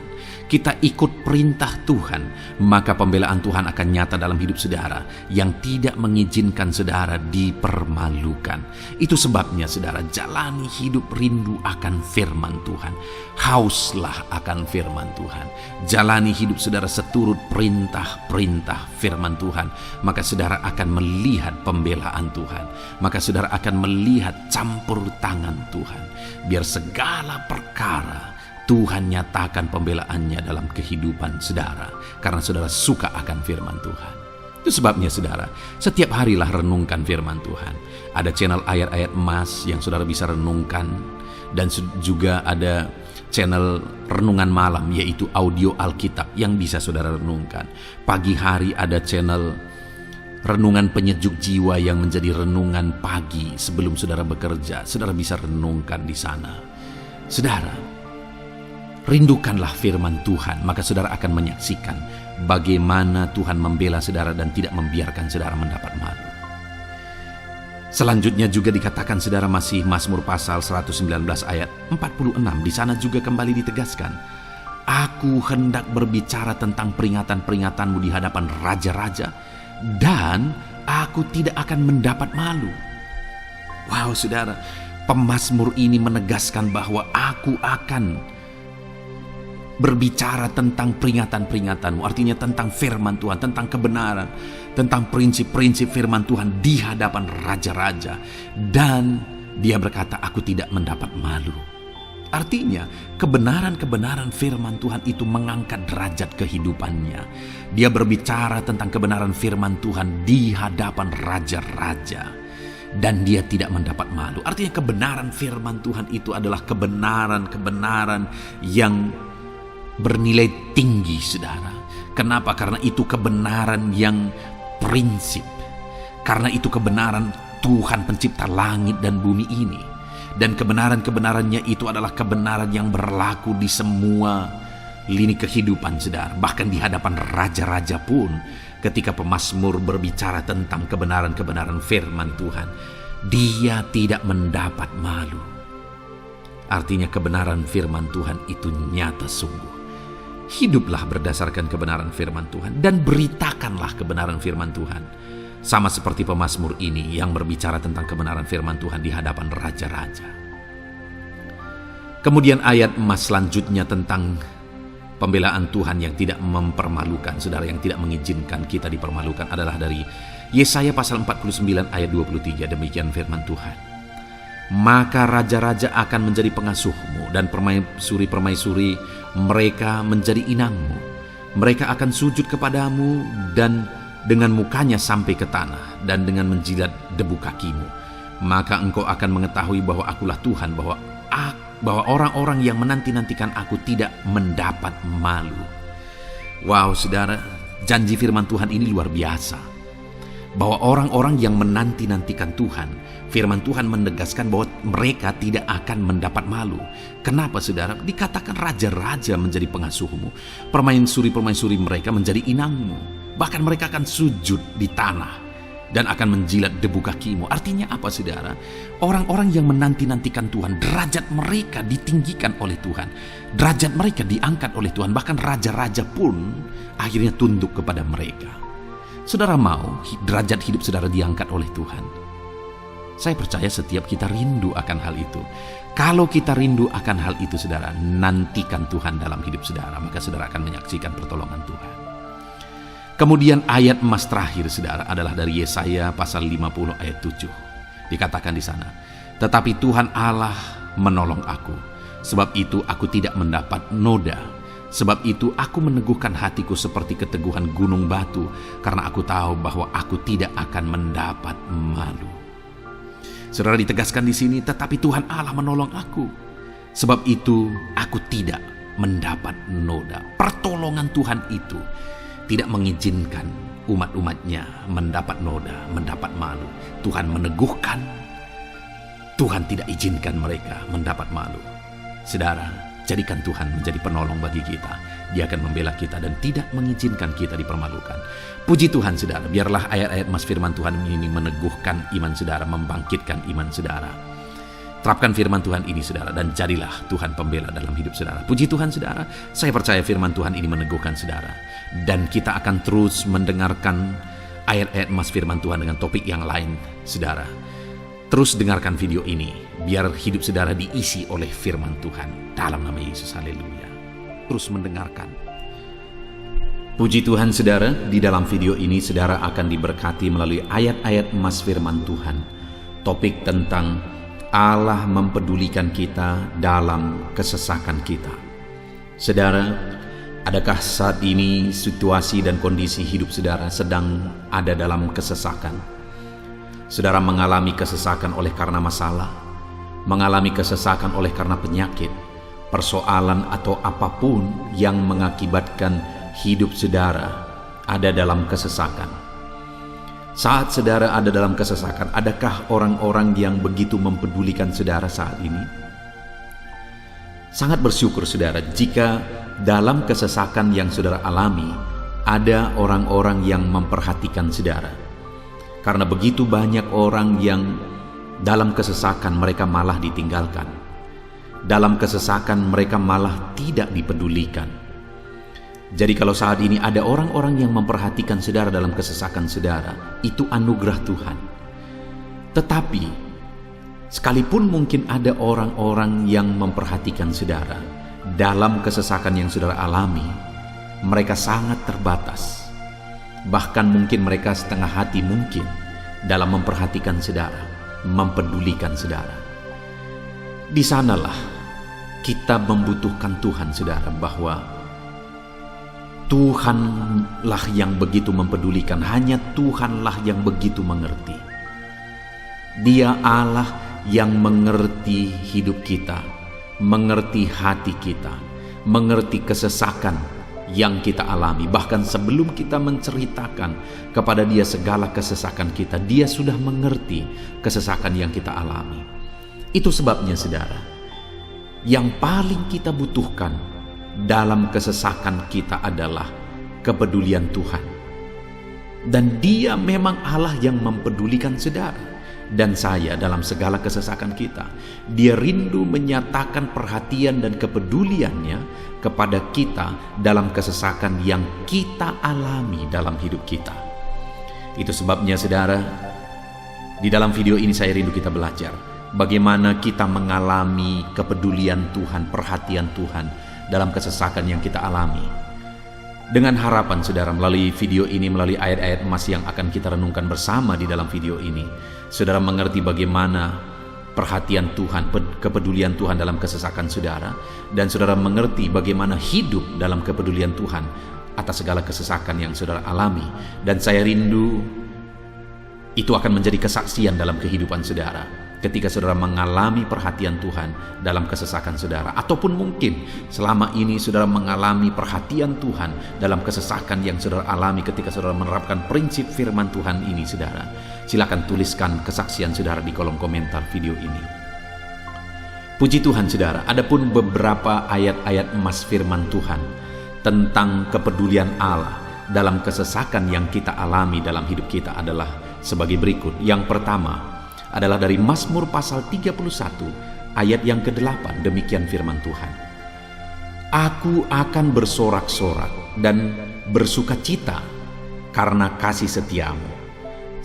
A: kita ikut perintah Tuhan, maka pembelaan Tuhan akan nyata dalam hidup saudara yang tidak mengizinkan saudara dipermalukan. Itu sebabnya, saudara, jalani hidup rindu akan firman Tuhan. Hauslah akan firman Tuhan. Jalani hidup saudara seturut perintah-perintah firman Tuhan. Maka saudara akan melihat pembelaan Tuhan. Maka saudara akan melihat campur tangan Tuhan. Biar segala perkara Tuhan nyatakan pembelaannya dalam kehidupan saudara. Karena saudara suka akan firman Tuhan. Itu sebabnya, saudara, setiap harilah renungkan firman Tuhan. Ada channel ayat-ayat emas yang saudara bisa renungkan. Dan juga ada channel renungan malam, yaitu audio Alkitab yang bisa saudara renungkan. Pagi hari ada channel renungan penyejuk jiwa yang menjadi renungan pagi sebelum saudara bekerja. Saudara bisa renungkan di sana. Saudara, rindukanlah firman Tuhan, maka saudara akan menyaksikan bagaimana Tuhan membela saudara dan tidak membiarkan saudara mendapat malu. Selanjutnya juga dikatakan, saudara, masih Mazmur pasal 119 ayat 46. Di sana juga kembali ditegaskan, aku hendak berbicara tentang peringatan-peringatan-Mu di hadapan raja-raja, dan aku tidak akan mendapat malu. Wow, saudara, pemazmur ini menegaskan bahwa aku akan berbicara tentang peringatan-peringatan-Mu, artinya tentang firman Tuhan, tentang kebenaran, tentang prinsip-prinsip firman Tuhan di hadapan raja-raja. Dan dia berkata, aku tidak mendapat malu. Artinya, kebenaran-kebenaran firman Tuhan itu mengangkat derajat kehidupannya. Dia berbicara tentang kebenaran firman Tuhan di hadapan raja-raja. Dan dia tidak mendapat malu. Artinya kebenaran firman Tuhan itu adalah kebenaran-kebenaran yang bernilai tinggi, saudara. Kenapa? Karena itu kebenaran yang prinsip. Karena itu kebenaran Tuhan pencipta langit dan bumi ini. Dan kebenaran-kebenarannya itu adalah kebenaran yang berlaku di semua lini kehidupan, saudara. Bahkan di hadapan raja-raja pun, ketika pemazmur berbicara tentang kebenaran-kebenaran firman Tuhan, dia tidak mendapat malu. Artinya kebenaran firman Tuhan itu nyata sungguh. Hiduplah berdasarkan kebenaran firman Tuhan dan beritakanlah kebenaran firman Tuhan. Sama seperti pemazmur ini yang berbicara tentang kebenaran firman Tuhan di hadapan raja-raja. Kemudian ayat emas selanjutnya tentang pembelaan Tuhan yang tidak mempermalukan, saudara, yang tidak mengizinkan kita dipermalukan adalah dari Yesaya pasal 49 ayat 23. Demikian firman Tuhan. Maka raja-raja akan menjadi pengasuhmu dan permaisuri-permaisuri mereka menjadi inangmu. Mereka akan sujud kepadamu dan dengan mukanya sampai ke tanah dan dengan menjilat debu kakimu. Maka engkau akan mengetahui bahwa akulah Tuhan, bahwa orang-orang yang menanti-nantikan aku tidak mendapat malu. Wow, saudara, janji firman Tuhan ini luar biasa. Bahwa orang-orang yang menanti-nantikan Tuhan, firman Tuhan menegaskan bahwa mereka tidak akan mendapat malu. Kenapa, saudara? Dikatakan raja-raja menjadi pengasuhmu, permaisuri-permaisuri mereka menjadi inangmu. Bahkan mereka akan sujud di tanah dan akan menjilat debu kakimu. Artinya apa, saudara? Orang-orang yang menanti-nantikan Tuhan, derajat mereka ditinggikan oleh Tuhan. Derajat mereka diangkat oleh Tuhan. Bahkan raja-raja pun akhirnya tunduk kepada mereka. Saudara mau derajat hidup saudara diangkat oleh Tuhan? Saya percaya setiap kita rindu akan hal itu. Kalau kita rindu akan hal itu, saudara, nantikan Tuhan dalam hidup saudara, maka saudara akan menyaksikan pertolongan Tuhan. Kemudian ayat emas terakhir, saudara, adalah dari Yesaya pasal 50 ayat 7. Dikatakan di sana, tetapi Tuhan Allah menolong aku, sebab itu aku tidak mendapat noda. Sebab itu aku meneguhkan hatiku seperti keteguhan gunung batu, karena aku tahu bahwa aku tidak akan mendapat malu. Saudara, ditegaskan di sini, tetapi Tuhan Allah menolong aku. Sebab itu aku tidak mendapat noda. Pertolongan Tuhan itu tidak mengizinkan umat-umatnya mendapat noda, mendapat malu. Tuhan meneguhkan, Tuhan tidak izinkan mereka mendapat malu. Saudara, jadikan Tuhan menjadi penolong bagi kita. Dia akan membela kita dan tidak mengizinkan kita dipermalukan. Puji Tuhan, saudara, biarlah ayat-ayat mas firman Tuhan ini meneguhkan iman saudara, membangkitkan iman saudara. Terapkan firman Tuhan ini, saudara, dan jadilah Tuhan pembela dalam hidup saudara. Puji Tuhan, saudara, saya percaya firman Tuhan ini meneguhkan saudara. Dan kita akan terus mendengarkan ayat-ayat mas firman Tuhan dengan topik yang lain, saudara. Terus dengarkan video ini, biar hidup saudara diisi oleh firman Tuhan. Dalam nama Yesus, haleluya. Terus mendengarkan. Puji Tuhan, saudara, di dalam video ini saudara akan diberkati melalui ayat-ayat emas firman Tuhan. Topik tentang Allah mempedulikan kita dalam kesesakan kita. Saudara, adakah saat ini situasi dan kondisi hidup saudara sedang ada dalam kesesakan? Saudara mengalami kesesakan oleh karena masalah, mengalami kesesakan oleh karena penyakit, persoalan atau apapun yang mengakibatkan hidup saudara ada dalam kesesakan. Saat saudara ada dalam kesesakan, adakah orang-orang yang begitu mempedulikan saudara saat ini? Sangat bersyukur saudara jika dalam kesesakan yang saudara alami ada orang-orang yang memperhatikan saudara. Karena begitu banyak orang yang dalam kesesakan mereka malah ditinggalkan. Dalam kesesakan mereka malah tidak dipedulikan. Jadi kalau saat ini ada orang-orang yang memperhatikan saudara dalam kesesakan saudara, itu anugerah Tuhan. Tetapi sekalipun mungkin ada orang-orang yang memperhatikan saudara dalam kesesakan yang saudara alami, mereka sangat terbatas. Bahkan mungkin mereka setengah hati mungkin dalam memperhatikan saudara, mempedulikan saudara. Di sanalah kita membutuhkan Tuhan, saudara, bahwa Tuhanlah yang begitu mempedulikan, hanya Tuhanlah yang begitu mengerti. Dia Allah yang mengerti hidup kita, mengerti hati kita, mengerti kesesakan yang kita alami. Bahkan sebelum kita menceritakan kepada Dia segala kesesakan kita, Dia sudah mengerti kesesakan yang kita alami. Itu sebabnya, saudara, yang paling kita butuhkan dalam kesesakan kita adalah kepedulian Tuhan. Dan Dia memang Allah yang mempedulikan saudara dan saya dalam segala kesesakan kita. Dia rindu menyatakan perhatian dan kepeduliannya kepada kita dalam kesesakan yang kita alami dalam hidup kita. Itu sebabnya saudara, di dalam video ini saya rindu kita belajar bagaimana kita mengalami kepedulian Tuhan, perhatian Tuhan dalam kesesakan yang kita alami. Dengan harapan saudara, melalui video ini, melalui ayat-ayat emas yang akan kita renungkan bersama di dalam video ini, saudara mengerti bagaimana perhatian Tuhan, kepedulian Tuhan dalam kesesakan saudara, dan saudara mengerti bagaimana hidup dalam kepedulian Tuhan atas segala kesesakan yang saudara alami. Dan saya rindu itu akan menjadi kesaksian dalam kehidupan saudara ketika saudara mengalami perhatian Tuhan dalam kesesakan saudara, ataupun mungkin selama ini saudara mengalami perhatian Tuhan dalam kesesakan yang saudara alami ketika saudara menerapkan prinsip firman Tuhan ini. Saudara, silakan tuliskan kesaksian saudara di kolom komentar video ini. Puji Tuhan saudara, adapun beberapa ayat-ayat emas firman Tuhan tentang kepedulian Allah dalam kesesakan yang kita alami dalam hidup kita adalah sebagai berikut. Yang pertama adalah dari Mazmur pasal 31 ayat yang ke-8. Demikian firman Tuhan. Aku akan bersorak-sorak dan bersukacita karena kasih setiamu,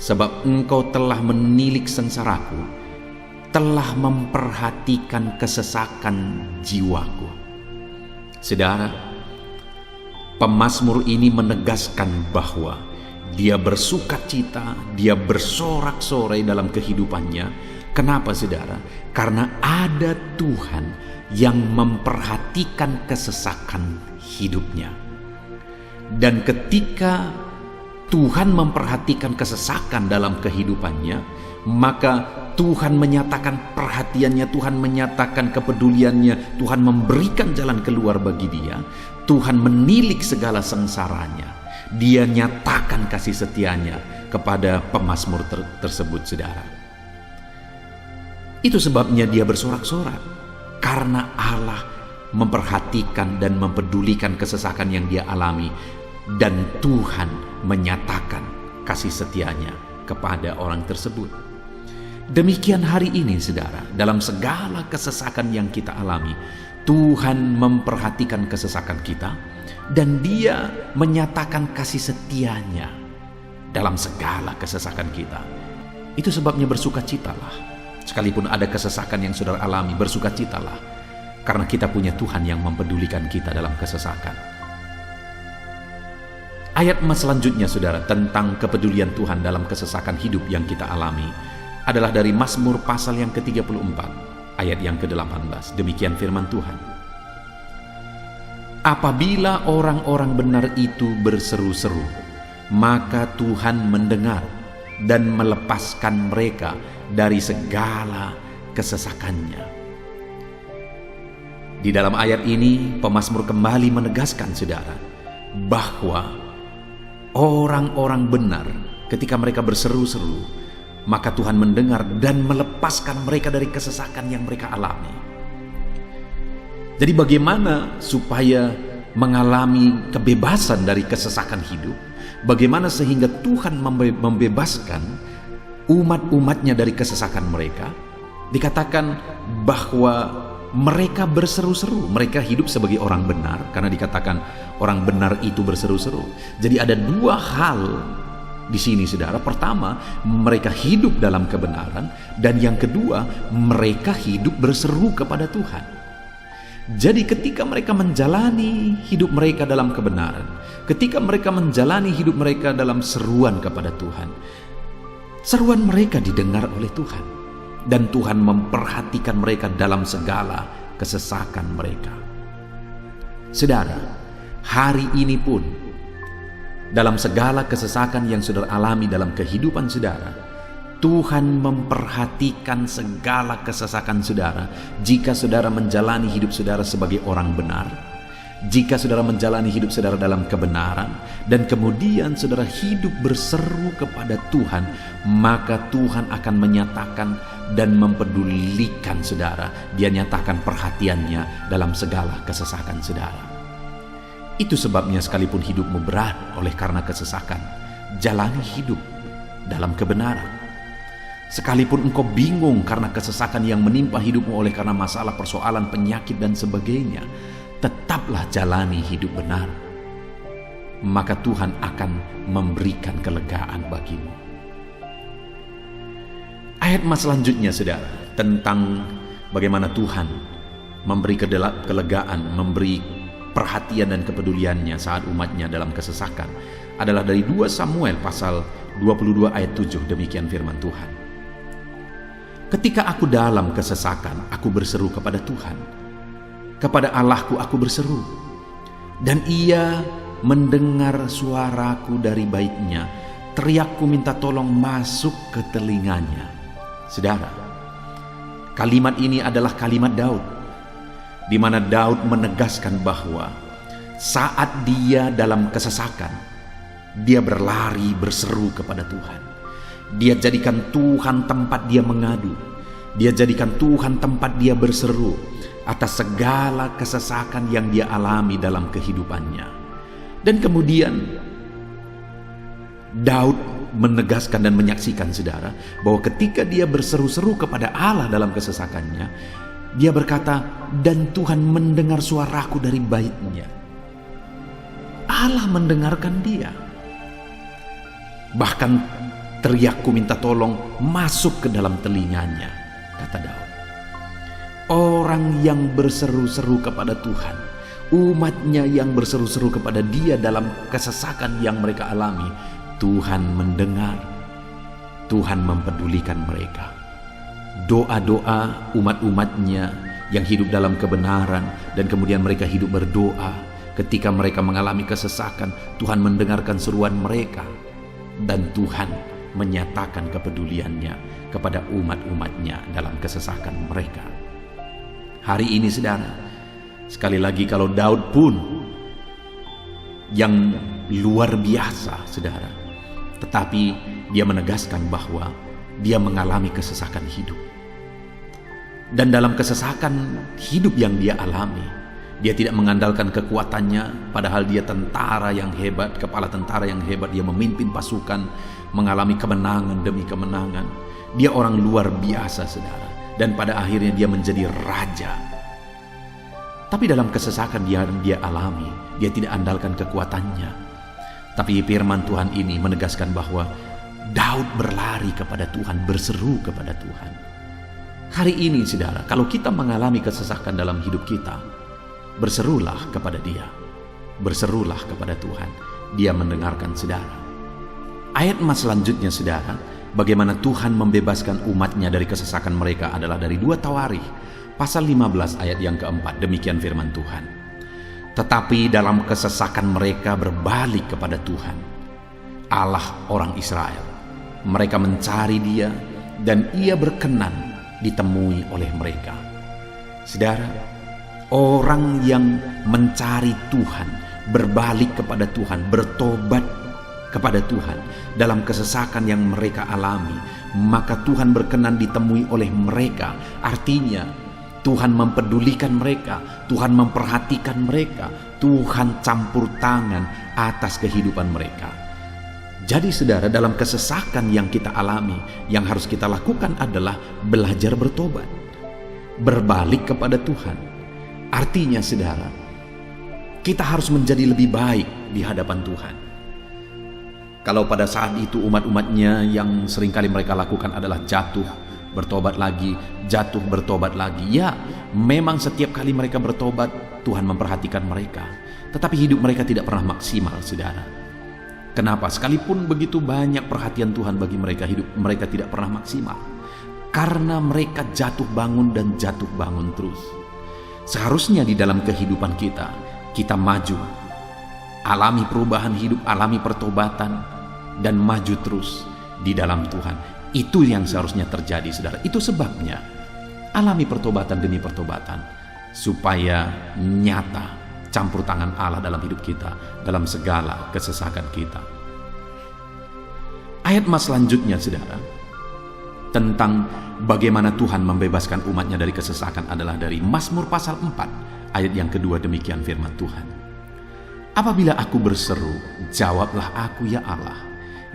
A: sebab engkau telah menilik sengsaraku, telah memperhatikan kesesakan jiwaku. Saudara, pemazmur ini menegaskan bahwa dia bersukacita, dia bersorak-sorai dalam kehidupannya. Kenapa saudara? Karena ada Tuhan yang memperhatikan kesesakan hidupnya. Dan ketika Tuhan memperhatikan kesesakan dalam kehidupannya, maka Tuhan menyatakan perhatiannya, Tuhan menyatakan kepeduliannya, Tuhan memberikan jalan keluar bagi dia. Tuhan menilik segala sengsaranya. Dia nyatakan kasih setianya kepada pemazmur tersebut saudara. Itu sebabnya dia bersorak-sorak, karena Allah memperhatikan dan mempedulikan kesesakan yang dia alami, dan Tuhan menyatakan kasih setianya kepada orang tersebut. Demikian hari ini saudara, dalam segala kesesakan yang kita alami, Tuhan memperhatikan kesesakan kita, dan dia menyatakan kasih setianya dalam segala kesesakan kita. Itu sebabnya bersukacitalah. Sekalipun ada kesesakan yang saudara alami, bersukacitalah, karena kita punya Tuhan yang mempedulikan kita dalam kesesakan. Ayat emas selanjutnya saudara, tentang kepedulian Tuhan dalam kesesakan hidup yang kita alami, adalah dari Mazmur pasal yang ke-34 ayat yang ke-18. Demikian firman Tuhan. Apabila orang-orang benar itu berseru-seru, maka Tuhan mendengar dan melepaskan mereka dari segala kesesakannya. Di dalam ayat ini, pemazmur kembali menegaskan saudara, bahwa orang-orang benar ketika mereka berseru-seru, maka Tuhan mendengar dan melepaskan mereka dari kesesakan yang mereka alami. Jadi bagaimana supaya mengalami kebebasan dari kesesakan hidup? Bagaimana sehingga Tuhan membebaskan umat-umatnya dari kesesakan mereka? Dikatakan bahwa mereka berseru-seru, mereka hidup sebagai orang benar, karena dikatakan orang benar itu berseru-seru. Jadi ada dua hal di sini saudara. Pertama, mereka hidup dalam kebenaran, dan yang kedua, mereka hidup berseru kepada Tuhan. Jadi ketika mereka menjalani hidup mereka dalam kebenaran, ketika mereka menjalani hidup mereka dalam seruan kepada Tuhan, seruan mereka didengar oleh Tuhan, dan Tuhan memperhatikan mereka dalam segala kesesakan mereka. Saudara, hari ini pun dalam segala kesesakan yang saudara alami dalam kehidupan saudara, Tuhan memperhatikan segala kesesakan saudara. Jika saudara menjalani hidup saudara sebagai orang benar, jika saudara menjalani hidup saudara dalam kebenaran, dan kemudian saudara hidup berseru kepada Tuhan, maka Tuhan akan menyatakan dan mempedulikan saudara. Dia nyatakan perhatiannya dalam segala kesesakan saudara. Itu sebabnya sekalipun hidupmu berat oleh karena kesesakan, jalani hidup dalam kebenaran. Sekalipun engkau bingung karena kesesakan yang menimpa hidupmu oleh karena masalah, persoalan, penyakit dan sebagainya, tetaplah jalani hidup benar. maka Tuhan akan memberikan kelegaan bagimu. Ayat selanjutnya, saudara, tentang bagaimana Tuhan memberi kelegaan, memberi perhatian dan kepeduliannya saat umatnya dalam kesesakan adalah dari 2 Samuel pasal 22 ayat 7. Demikian firman Tuhan. Ketika aku dalam kesesakan, aku berseru kepada Tuhan. Kepada Allahku aku berseru, dan Ia mendengar suaraku dari baitnya. Teriakku minta tolong masuk ke telinganya. Saudara, kalimat ini adalah kalimat Daud, di mana Daud menegaskan bahwa saat dia dalam kesesakan, dia berlari berseru kepada Tuhan. Dia jadikan Tuhan tempat dia mengadu. Dia jadikan Tuhan tempat dia berseru atas segala kesesakan yang dia alami dalam kehidupannya. Dan kemudian Daud menegaskan dan menyaksikan, saudara, bahwa ketika dia berseru-seru kepada Allah dalam kesesakannya, dia berkata, dan Tuhan mendengar suaraku dari baitnya. Allah mendengarkan dia. Bahkan teriakku minta tolong masuk ke dalam telinganya, kata Daud. Orang yang berseru-seru kepada Tuhan, umatnya yang berseru-seru kepada dia dalam kesesakan yang mereka alami, Tuhan mendengar, Tuhan mempedulikan mereka. Doa-doa umat-umatnya yang hidup dalam kebenaran, dan kemudian mereka hidup berdoa. Ketika mereka mengalami kesesakan, Tuhan mendengarkan seruan mereka, dan Tuhan menyatakan kepeduliannya kepada umat-umatnya dalam kesesakan mereka. Hari ini, saudara, sekali lagi, kalau Daud pun yang luar biasa, saudara, tetapi dia menegaskan bahwa dia mengalami kesesakan hidup. Dan dalam kesesakan hidup yang dia alami, dia tidak mengandalkan kekuatannya, padahal dia tentara yang hebat, kepala tentara yang hebat. Dia memimpin pasukan, mengalami kemenangan demi kemenangan. Dia orang luar biasa, saudara. Dan pada akhirnya dia menjadi raja. Tapi dalam kesesakan dia alami, dia tidak andalkan kekuatannya. Tapi firman Tuhan ini menegaskan bahwa Daud berlari kepada Tuhan, berseru kepada Tuhan. Hari ini, saudara, kalau kita mengalami kesesakan dalam hidup kita, berserulah kepada Dia, berserulah kepada Tuhan. Dia mendengarkan, saudara. Ayat selanjutnya, saudara, bagaimana Tuhan membebaskan umatnya dari kesesakan mereka adalah dari 2 Tawarikh pasal 15 ayat yang keempat. Demikian firman Tuhan. Tetapi dalam kesesakan mereka berbalik kepada Tuhan, Allah orang Israel. Mereka mencari Dia, dan Ia berkenan ditemui oleh mereka. Saudara, orang yang mencari Tuhan, berbalik kepada Tuhan, bertobat kepada Tuhan dalam kesesakan yang mereka alami, maka Tuhan berkenan ditemui oleh mereka. Artinya Tuhan mempedulikan mereka, Tuhan memperhatikan mereka, Tuhan campur tangan atas kehidupan mereka. Jadi, saudara, dalam kesesakan yang kita alami, yang harus kita lakukan adalah belajar bertobat, berbalik kepada Tuhan. Artinya, saudara, kita harus menjadi lebih baik di hadapan Tuhan. Kalau pada saat itu umat-umatnya yang seringkali mereka lakukan adalah jatuh, bertobat lagi, jatuh, bertobat lagi. Ya, memang setiap kali mereka bertobat, Tuhan memperhatikan mereka. Tetapi hidup mereka tidak pernah maksimal, saudara. Kenapa? Sekalipun begitu banyak perhatian Tuhan bagi mereka, hidup mereka tidak pernah maksimal. Karena mereka jatuh bangun dan jatuh bangun terus. Seharusnya di dalam kehidupan kita maju, alami perubahan hidup, alami pertobatan, dan maju terus di dalam Tuhan. Itu yang seharusnya terjadi, saudara. Itu sebabnya alami pertobatan demi pertobatan, supaya nyata campur tangan Allah dalam hidup kita, dalam segala kesesakan kita. Ayat selanjutnya, saudara, tentang bagaimana Tuhan membebaskan umatnya dari kesesakan adalah dari Mazmur pasal 4 ayat yang kedua. Demikian firman Tuhan. Apabila aku berseru, jawablah aku, ya Allah,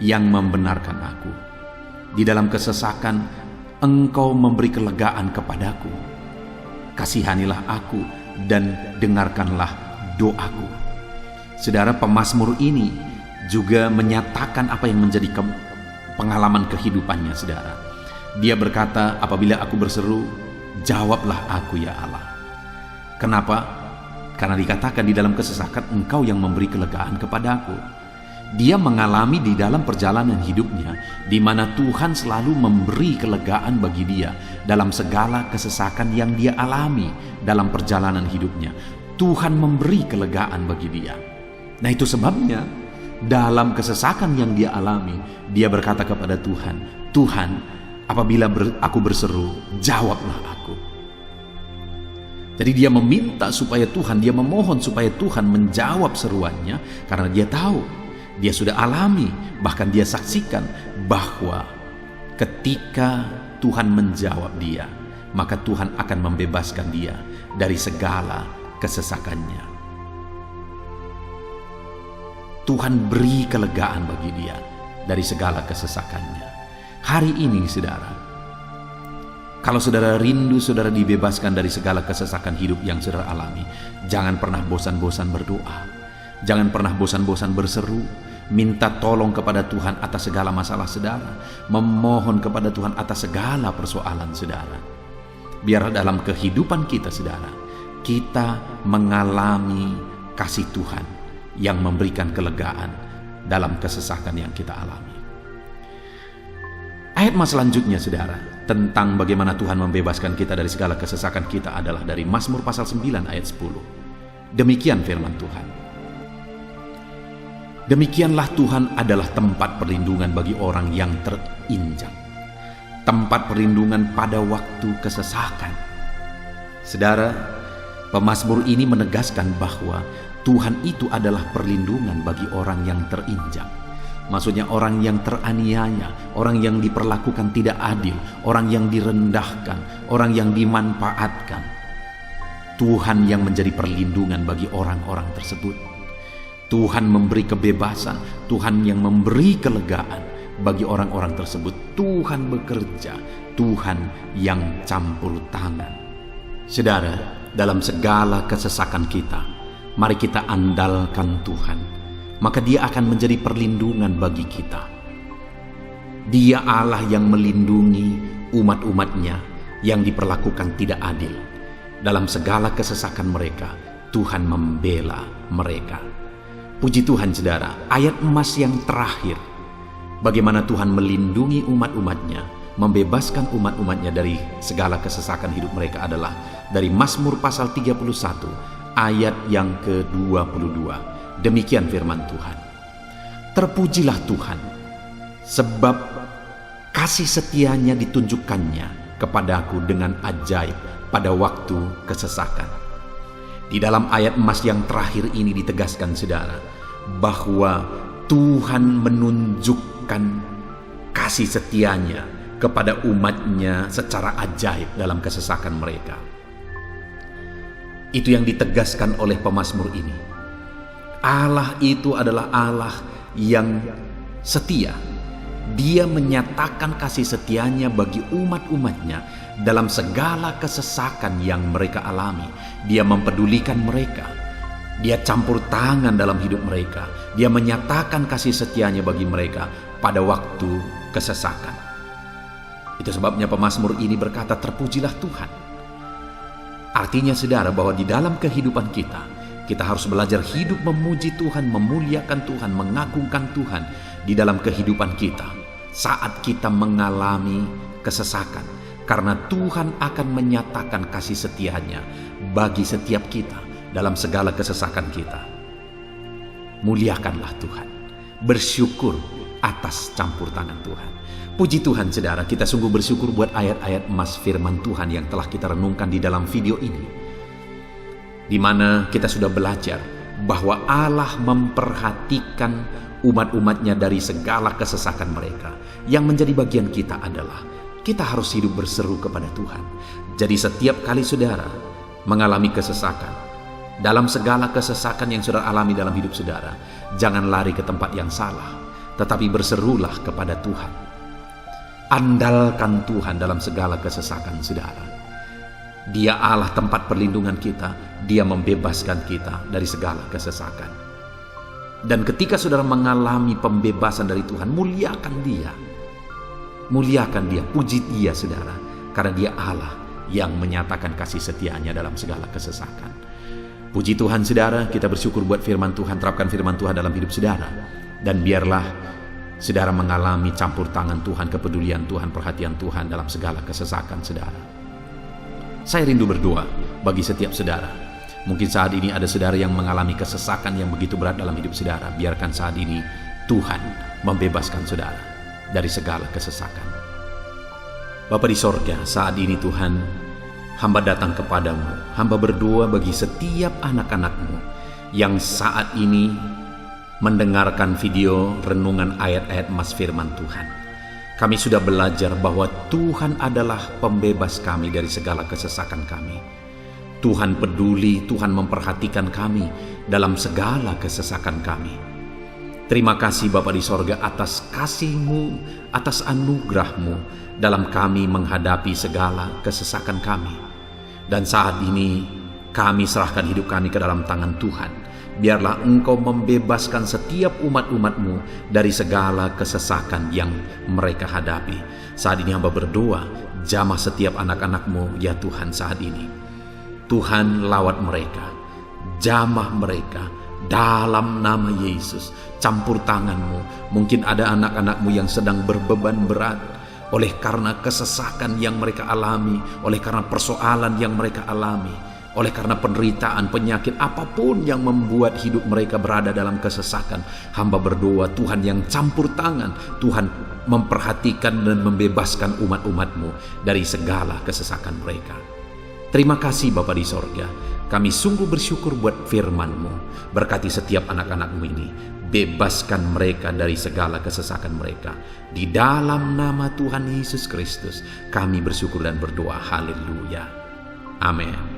A: yang membenarkan aku. Di dalam kesesakan, Engkau memberi kelegaan kepadaku. Kasihanilah aku dan dengarkanlah doaku. Saudara, pemazmur ini juga menyatakan apa yang menjadi pengalaman kehidupannya, saudara. Dia berkata, apabila aku berseru, jawablah aku ya Allah. Kenapa? Karena dikatakan di dalam kesesakan Engkau yang memberi kelegaan kepadaku. Dia mengalami di dalam perjalanan hidupnya di mana Tuhan selalu memberi kelegaan bagi dia dalam segala kesesakan yang dia alami dalam perjalanan hidupnya. Tuhan memberi kelegaan bagi dia. Nah, itu sebabnya dalam kesesakan yang dia alami, dia berkata kepada Tuhan, Tuhan, apabila aku berseru, jawablah aku. Jadi dia meminta supaya Tuhan, dia memohon supaya Tuhan menjawab seruannya, karena dia tahu, dia sudah alami, bahkan dia saksikan bahwa ketika Tuhan menjawab dia, maka Tuhan akan membebaskan dia dari segala kesesakannya. Tuhan beri kelegaan bagi dia dari segala kesesakannya. Hari ini, saudara, kalau saudara rindu saudara dibebaskan dari segala kesesakan hidup yang saudara alami, jangan pernah bosan-bosan berdoa. Jangan pernah bosan-bosan berseru, minta tolong kepada Tuhan atas segala masalah saudara, memohon kepada Tuhan atas segala persoalan saudara. Biar dalam kehidupan kita, saudara, kita mengalami kasih Tuhan yang memberikan kelegaan dalam kesesakan yang kita alami. Ayat mas selanjutnya, saudara, tentang bagaimana Tuhan membebaskan kita dari segala kesesakan kita adalah dari Mazmur pasal 9 ayat 10. Demikian firman Tuhan. Demikianlah Tuhan adalah tempat perlindungan bagi orang yang terinjak, tempat perlindungan pada waktu kesesakan. Saudara, pemazmur ini menegaskan bahwa Tuhan itu adalah perlindungan bagi orang yang terinjak. Maksudnya orang yang teraniaya, orang yang diperlakukan tidak adil, orang yang direndahkan, orang yang dimanfaatkan. Tuhan yang menjadi perlindungan bagi orang-orang tersebut. Tuhan memberi kebebasan, Tuhan yang memberi kelegaan bagi orang-orang tersebut. Tuhan bekerja, Tuhan yang campur tangan. Saudara, dalam segala kesesakan kita, mari kita andalkan Tuhan, maka Dia akan menjadi perlindungan bagi kita. Dia Allah yang melindungi umat-umatnya yang diperlakukan tidak adil. Dalam segala kesesakan mereka, Tuhan membela mereka. Puji Tuhan, saudara, ayat emas yang terakhir, bagaimana Tuhan melindungi umat-umatnya, membebaskan umat-umatnya dari segala kesesakan hidup mereka adalah dari Mazmur pasal 31 ayat yang ke-22. Demikian firman Tuhan. Terpujilah Tuhan, sebab kasih setianya ditunjukkannya kepadaku dengan ajaib pada waktu kesesakan. Di dalam ayat emas yang terakhir ini ditegaskan, saudara, bahwa Tuhan menunjukkan kasih setianya kepada umatnya secara ajaib dalam kesesakan mereka. Itu yang ditegaskan oleh pemazmur ini. Allah itu adalah Allah yang setia. Dia menyatakan kasih setianya bagi umat-umatnya dalam segala kesesakan yang mereka alami. Dia mempedulikan mereka. Dia campur tangan dalam hidup mereka. Dia menyatakan kasih setianya bagi mereka pada waktu kesesakan. Itu sebabnya pemazmur ini berkata, terpujilah Tuhan. Artinya, saudara, bahwa di dalam kehidupan kita harus belajar hidup memuji Tuhan, memuliakan Tuhan, mengagungkan Tuhan di dalam kehidupan kita saat kita mengalami kesesakan. Karena Tuhan akan menyatakan kasih setianya bagi setiap kita dalam segala kesesakan kita. Muliakanlah Tuhan, bersyukur atas campur tangan Tuhan. Puji Tuhan, saudara, kita sungguh bersyukur buat ayat-ayat emas firman Tuhan yang telah kita renungkan di dalam video ini, di mana kita sudah belajar bahwa Allah memperhatikan umat-umatnya dari segala kesesakan mereka. Yang menjadi bagian kita adalah kita harus hidup berseru kepada Tuhan. Jadi setiap kali saudara mengalami kesesakan, dalam segala kesesakan yang saudara alami dalam hidup saudara, jangan lari ke tempat yang salah, tetapi berserulah kepada Tuhan. Andalkan Tuhan dalam segala kesesakan saudara. Dia Allah tempat perlindungan kita. Dia membebaskan kita dari segala kesesakan. Dan ketika saudara mengalami pembebasan dari Tuhan, muliakan Dia. Muliakan Dia, puji Dia saudara. Karena Dia Allah yang menyatakan kasih setianya dalam segala kesesakan. Puji Tuhan saudara, kita bersyukur buat firman Tuhan. Terapkan firman Tuhan dalam hidup saudara. Dan biarlah saudara mengalami campur tangan Tuhan, kepedulian Tuhan, perhatian Tuhan dalam segala kesesakan saudara. Saya rindu berdoa bagi setiap saudara. Mungkin saat ini ada saudara yang mengalami kesesakan yang begitu berat dalam hidup saudara. Biarkan saat ini Tuhan membebaskan saudara dari segala kesesakan. Bapa di sorga, saat ini Tuhan, hamba datang kepadamu. Hamba berdoa bagi setiap anak-anakmu yang saat ini mendengarkan video renungan ayat-ayat Mas Firman Tuhan. Kami sudah belajar bahwa Tuhan adalah pembebas kami dari segala kesesakan kami. Tuhan peduli, Tuhan memperhatikan kami dalam segala kesesakan kami. Terima kasih Bapa di sorga atas kasih-Mu, atas anugerah-Mu dalam kami menghadapi segala kesesakan kami. Dan saat ini kami serahkan hidup kami ke dalam tangan Tuhan. Biarlah Engkau membebaskan setiap umat-umat-Mu dari segala kesesakan yang mereka hadapi. Saat ini hamba berdoa, jamah setiap anak-anak-Mu ya Tuhan saat ini. Tuhan lawat mereka, jamah mereka dalam nama Yesus. Campur tangan-Mu. Mungkin ada anak-anak-Mu yang sedang berbeban berat oleh karena kesesakan yang mereka alami, oleh karena persoalan yang mereka alami, oleh karena penderitaan, penyakit, apapun yang membuat hidup mereka berada dalam kesesakan. Hamba berdoa Tuhan yang campur tangan, Tuhan memperhatikan dan membebaskan umat-umat-Mu dari segala kesesakan mereka. Terima kasih Bapa di sorga. Kami sungguh bersyukur buat firman-Mu. Berkati setiap anak-anak-Mu ini. Bebaskan mereka dari segala kesesakan mereka. Di dalam nama Tuhan Yesus Kristus kami bersyukur dan berdoa. Haleluya. Amin.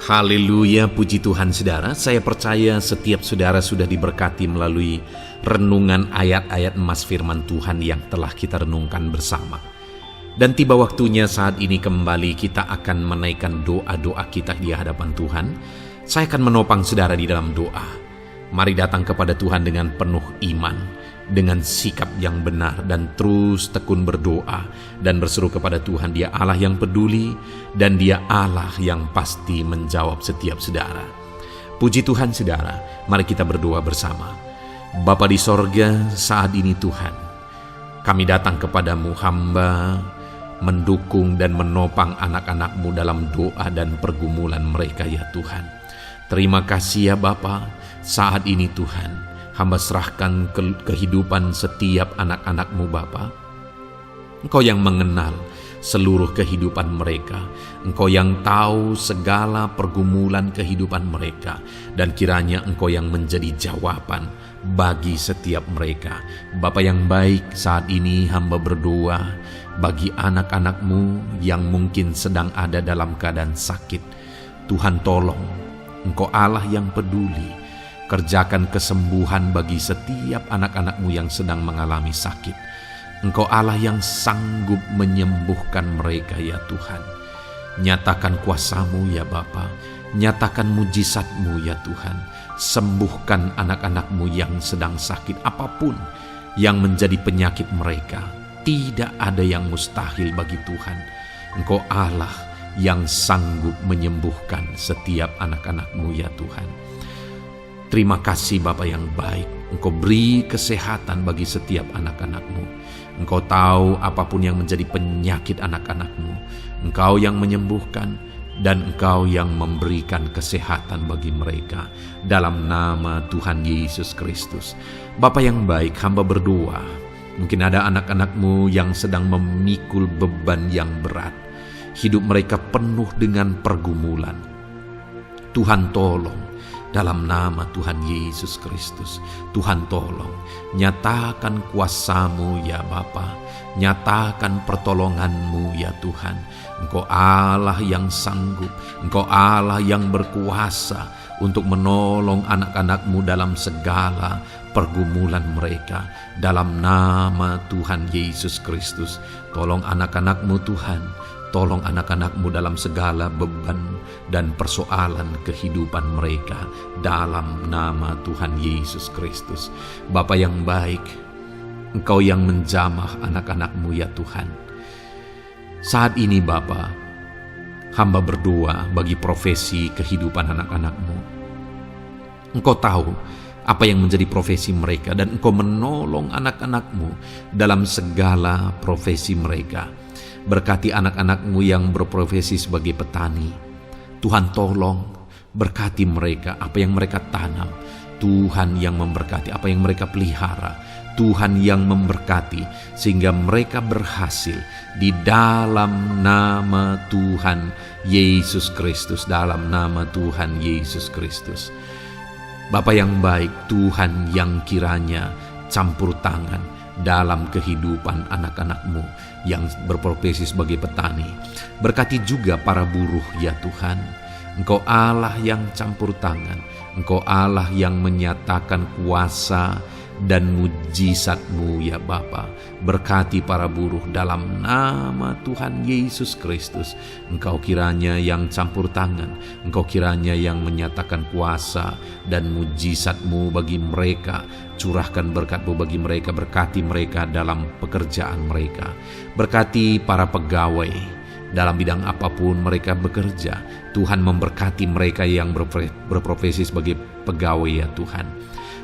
A: Haleluya, puji Tuhan saudara. Saya percaya setiap saudara sudah diberkati melalui renungan ayat-ayat emas firman Tuhan yang telah kita renungkan bersama. Dan tiba waktunya saat ini kembali kita akan menaikkan doa-doa kita di hadapan Tuhan. Saya akan menopang saudara di dalam doa. Mari datang kepada Tuhan dengan penuh iman, dengan sikap yang benar, dan terus tekun berdoa dan berseru kepada Tuhan. Dia Allah yang peduli dan Dia Allah yang pasti menjawab setiap saudara. Puji Tuhan saudara, mari kita berdoa bersama. Bapa di sorga, saat ini Tuhan, kami datang kepadamu, hamba mendukung dan menopang anak-anak-Mu dalam doa dan pergumulan mereka ya Tuhan. Terima kasih ya Bapa, saat ini Tuhan, hamba serahkan kehidupan setiap anak-anak-Mu Bapa. Engkau yang mengenal seluruh kehidupan mereka. Engkau yang tahu segala pergumulan kehidupan mereka. Dan kiranya Engkau yang menjadi jawaban bagi setiap mereka. Bapa yang baik, saat ini hamba berdoa bagi anak-anak-Mu yang mungkin sedang ada dalam keadaan sakit. Tuhan tolong, Engkau Allah yang peduli. Kerjakan kesembuhan bagi setiap anak-anak-Mu yang sedang mengalami sakit. Engkau Allah yang sanggup menyembuhkan mereka ya Tuhan. Nyatakan kuasa-Mu ya Bapa. Nyatakan mujizat-Mu ya Tuhan. Sembuhkan anak-anak-Mu yang sedang sakit, apapun yang menjadi penyakit mereka. Tidak ada yang mustahil bagi Tuhan. Engkau Allah yang sanggup menyembuhkan setiap anak-anak-Mu ya Tuhan. Terima kasih Bapa yang baik. Engkau beri kesehatan bagi setiap anak-anak-Mu. Engkau tahu apapun yang menjadi penyakit anak-anak-Mu. Engkau yang menyembuhkan dan Engkau yang memberikan kesehatan bagi mereka. Dalam nama Tuhan Yesus Kristus. Bapa yang baik, hamba berdoa. Mungkin ada anak-anak-Mu yang sedang memikul beban yang berat. Hidup mereka penuh dengan pergumulan. Tuhan tolong. Dalam nama Tuhan Yesus Kristus, Tuhan tolong, nyatakan kuasa-Mu ya Bapa, nyatakan pertolongan-Mu ya Tuhan. Engkau Allah yang sanggup, Engkau Allah yang berkuasa untuk menolong anak-anak-Mu dalam segala pergumulan mereka. Dalam nama Tuhan Yesus Kristus, tolong anak-anak-Mu Tuhan. Tolong anak-anak-Mu dalam segala beban dan persoalan kehidupan mereka. Dalam nama Tuhan Yesus Kristus. Bapa yang baik, Engkau yang menjamah anak-anak-Mu ya Tuhan. Saat ini Bapa, hamba berdoa bagi profesi kehidupan anak-anak-Mu. Engkau tahu apa yang menjadi profesi mereka dan Engkau menolong anak-anak-Mu dalam segala profesi mereka. Berkati anak-anak-Mu yang berprofesi sebagai petani. Tuhan tolong berkati mereka, apa yang mereka tanam. Tuhan yang memberkati apa yang mereka pelihara. Tuhan yang memberkati sehingga mereka berhasil di dalam nama Tuhan Yesus Kristus. Dalam nama Tuhan Yesus Kristus. Bapa yang baik, Tuhan yang kiranya campur tangan dalam kehidupan anak-anak-Mu yang berprofesi sebagai petani. Berkati juga para buruh ya Tuhan. Engkau Allah yang campur tangan. Engkau Allah yang menyatakan kuasa dan mujizat-Mu ya Bapa. Berkati para buruh dalam nama Tuhan Yesus Kristus. Engkau kiranya yang campur tangan. Engkau kiranya yang menyatakan kuasa dan mujizat-Mu bagi mereka. Curahkan berkat-Mu bagi mereka. Berkati mereka dalam pekerjaan mereka. Berkati para pegawai dalam bidang apapun mereka bekerja. Tuhan memberkati mereka yang berprofesi sebagai pegawai ya Tuhan.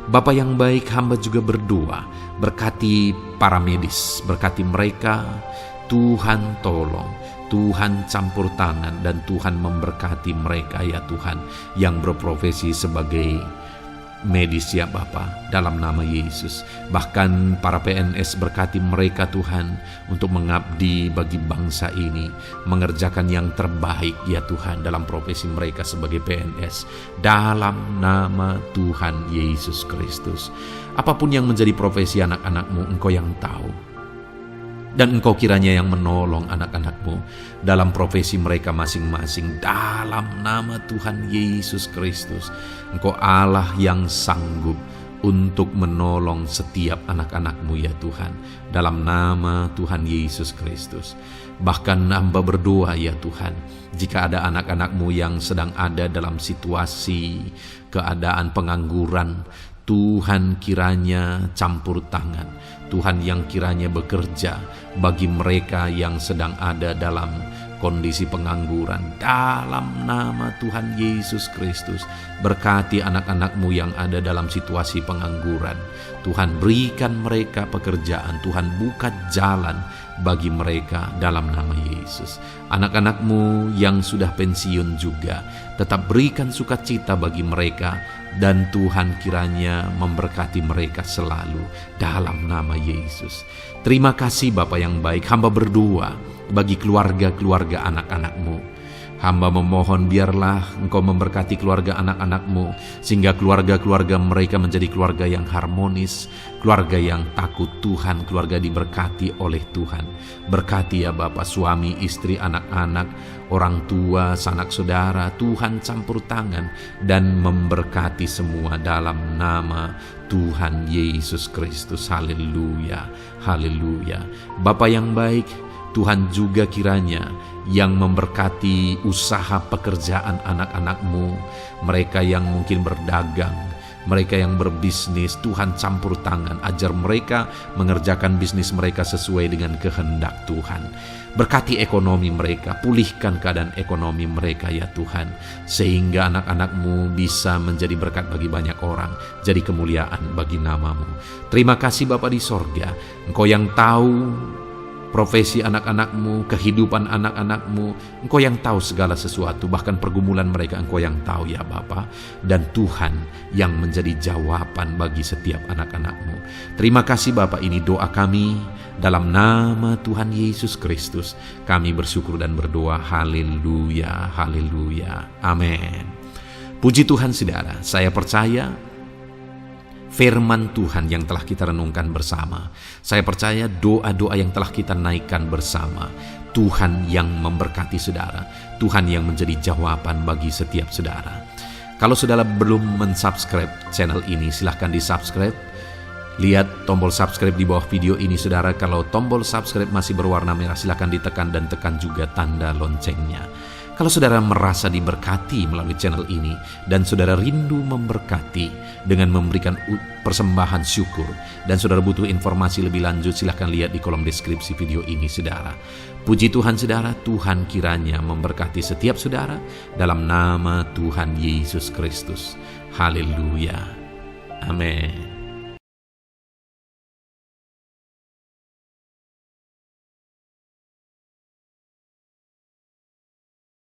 A: Bapa yang baik, hamba juga berdoa, berkati para medis, berkati mereka. Tuhan tolong, Tuhan campur tangan, dan Tuhan memberkati mereka ya Tuhan yang berprofesi sebagai medis ya Bapa, dalam nama Yesus. Bahkan para PNS, berkati mereka Tuhan untuk mengabdi bagi bangsa ini, mengerjakan yang terbaik ya Tuhan dalam profesi mereka sebagai PNS, dalam nama Tuhan Yesus Kristus. Apapun yang menjadi profesi anak-anak-Mu, Engkau yang tahu. Dan Engkau kiranya yang menolong anak-anak-Mu dalam profesi mereka masing-masing. Dalam nama Tuhan Yesus Kristus, Engkau Allah yang sanggup untuk menolong setiap anak-anak-Mu ya Tuhan. Dalam nama Tuhan Yesus Kristus. Bahkan hamba berdoa ya Tuhan, jika ada anak-anak-Mu yang sedang ada dalam situasi keadaan pengangguran, Tuhan kiranya campur tangan. Tuhan yang kiranya bekerja bagi mereka yang sedang ada dalam kondisi pengangguran. Dalam nama Tuhan Yesus Kristus, berkati anak-anak-Mu yang ada dalam situasi pengangguran. Tuhan berikan mereka pekerjaan, Tuhan buka jalan bagi mereka dalam nama Yesus. Anak-anak-Mu yang sudah pensiun juga, tetap berikan sukacita bagi mereka, dan Tuhan kiranya memberkati mereka selalu dalam nama Yesus. Terima kasih Bapa yang baik, hamba berdoa bagi keluarga-keluarga anak-anak-Mu. Hamba memohon biarlah Engkau memberkati keluarga anak-anak-Mu, sehingga keluarga-keluarga mereka menjadi keluarga yang harmonis, keluarga yang takut Tuhan, keluarga diberkati oleh Tuhan. Berkati ya Bapa, suami, istri, anak-anak, orang tua, sanak saudara, Tuhan campur tangan dan memberkati semua dalam nama Tuhan Yesus Kristus. Haleluya, haleluya. Bapa yang baik, Tuhan juga kiranya yang memberkati usaha pekerjaan anak-anak-Mu, mereka yang mungkin berdagang, mereka yang berbisnis. Tuhan campur tangan, ajar mereka mengerjakan bisnis mereka sesuai dengan kehendak Tuhan. Berkati ekonomi mereka, pulihkan keadaan ekonomi mereka ya Tuhan, sehingga anak-anak-Mu bisa menjadi berkat bagi banyak orang, jadi kemuliaan bagi nama-Mu. Terima kasih Bapa di sorga, Engkau yang tahu profesi anak-anak-Mu, kehidupan anak-anak-Mu. Engkau yang tahu segala sesuatu, bahkan pergumulan mereka Engkau yang tahu ya Bapa. Dan Tuhan yang menjadi jawaban bagi setiap anak-anak-Mu. Terima kasih Bapa, ini doa kami dalam nama Tuhan Yesus Kristus. Kami bersyukur dan berdoa. Haleluya, haleluya, amin. Puji Tuhan saudara, saya percaya firman Tuhan yang telah kita renungkan bersama. Saya percaya doa-doa yang telah kita naikkan bersama, Tuhan yang memberkati saudara, Tuhan yang menjadi jawaban bagi setiap saudara. Kalau saudara belum mensubscribe channel ini, silahkan di-subscribe. Lihat tombol subscribe di bawah video ini saudara. Kalau tombol subscribe masih berwarna merah, silahkan ditekan dan tekan juga tanda loncengnya. Kalau saudara merasa diberkati melalui channel ini dan saudara rindu memberkati dengan memberikan persembahan syukur, dan saudara butuh informasi lebih lanjut, silahkan lihat di kolom deskripsi video ini saudara. Puji Tuhan saudara, Tuhan kiranya memberkati setiap saudara dalam nama Tuhan Yesus Kristus. Haleluya, amin.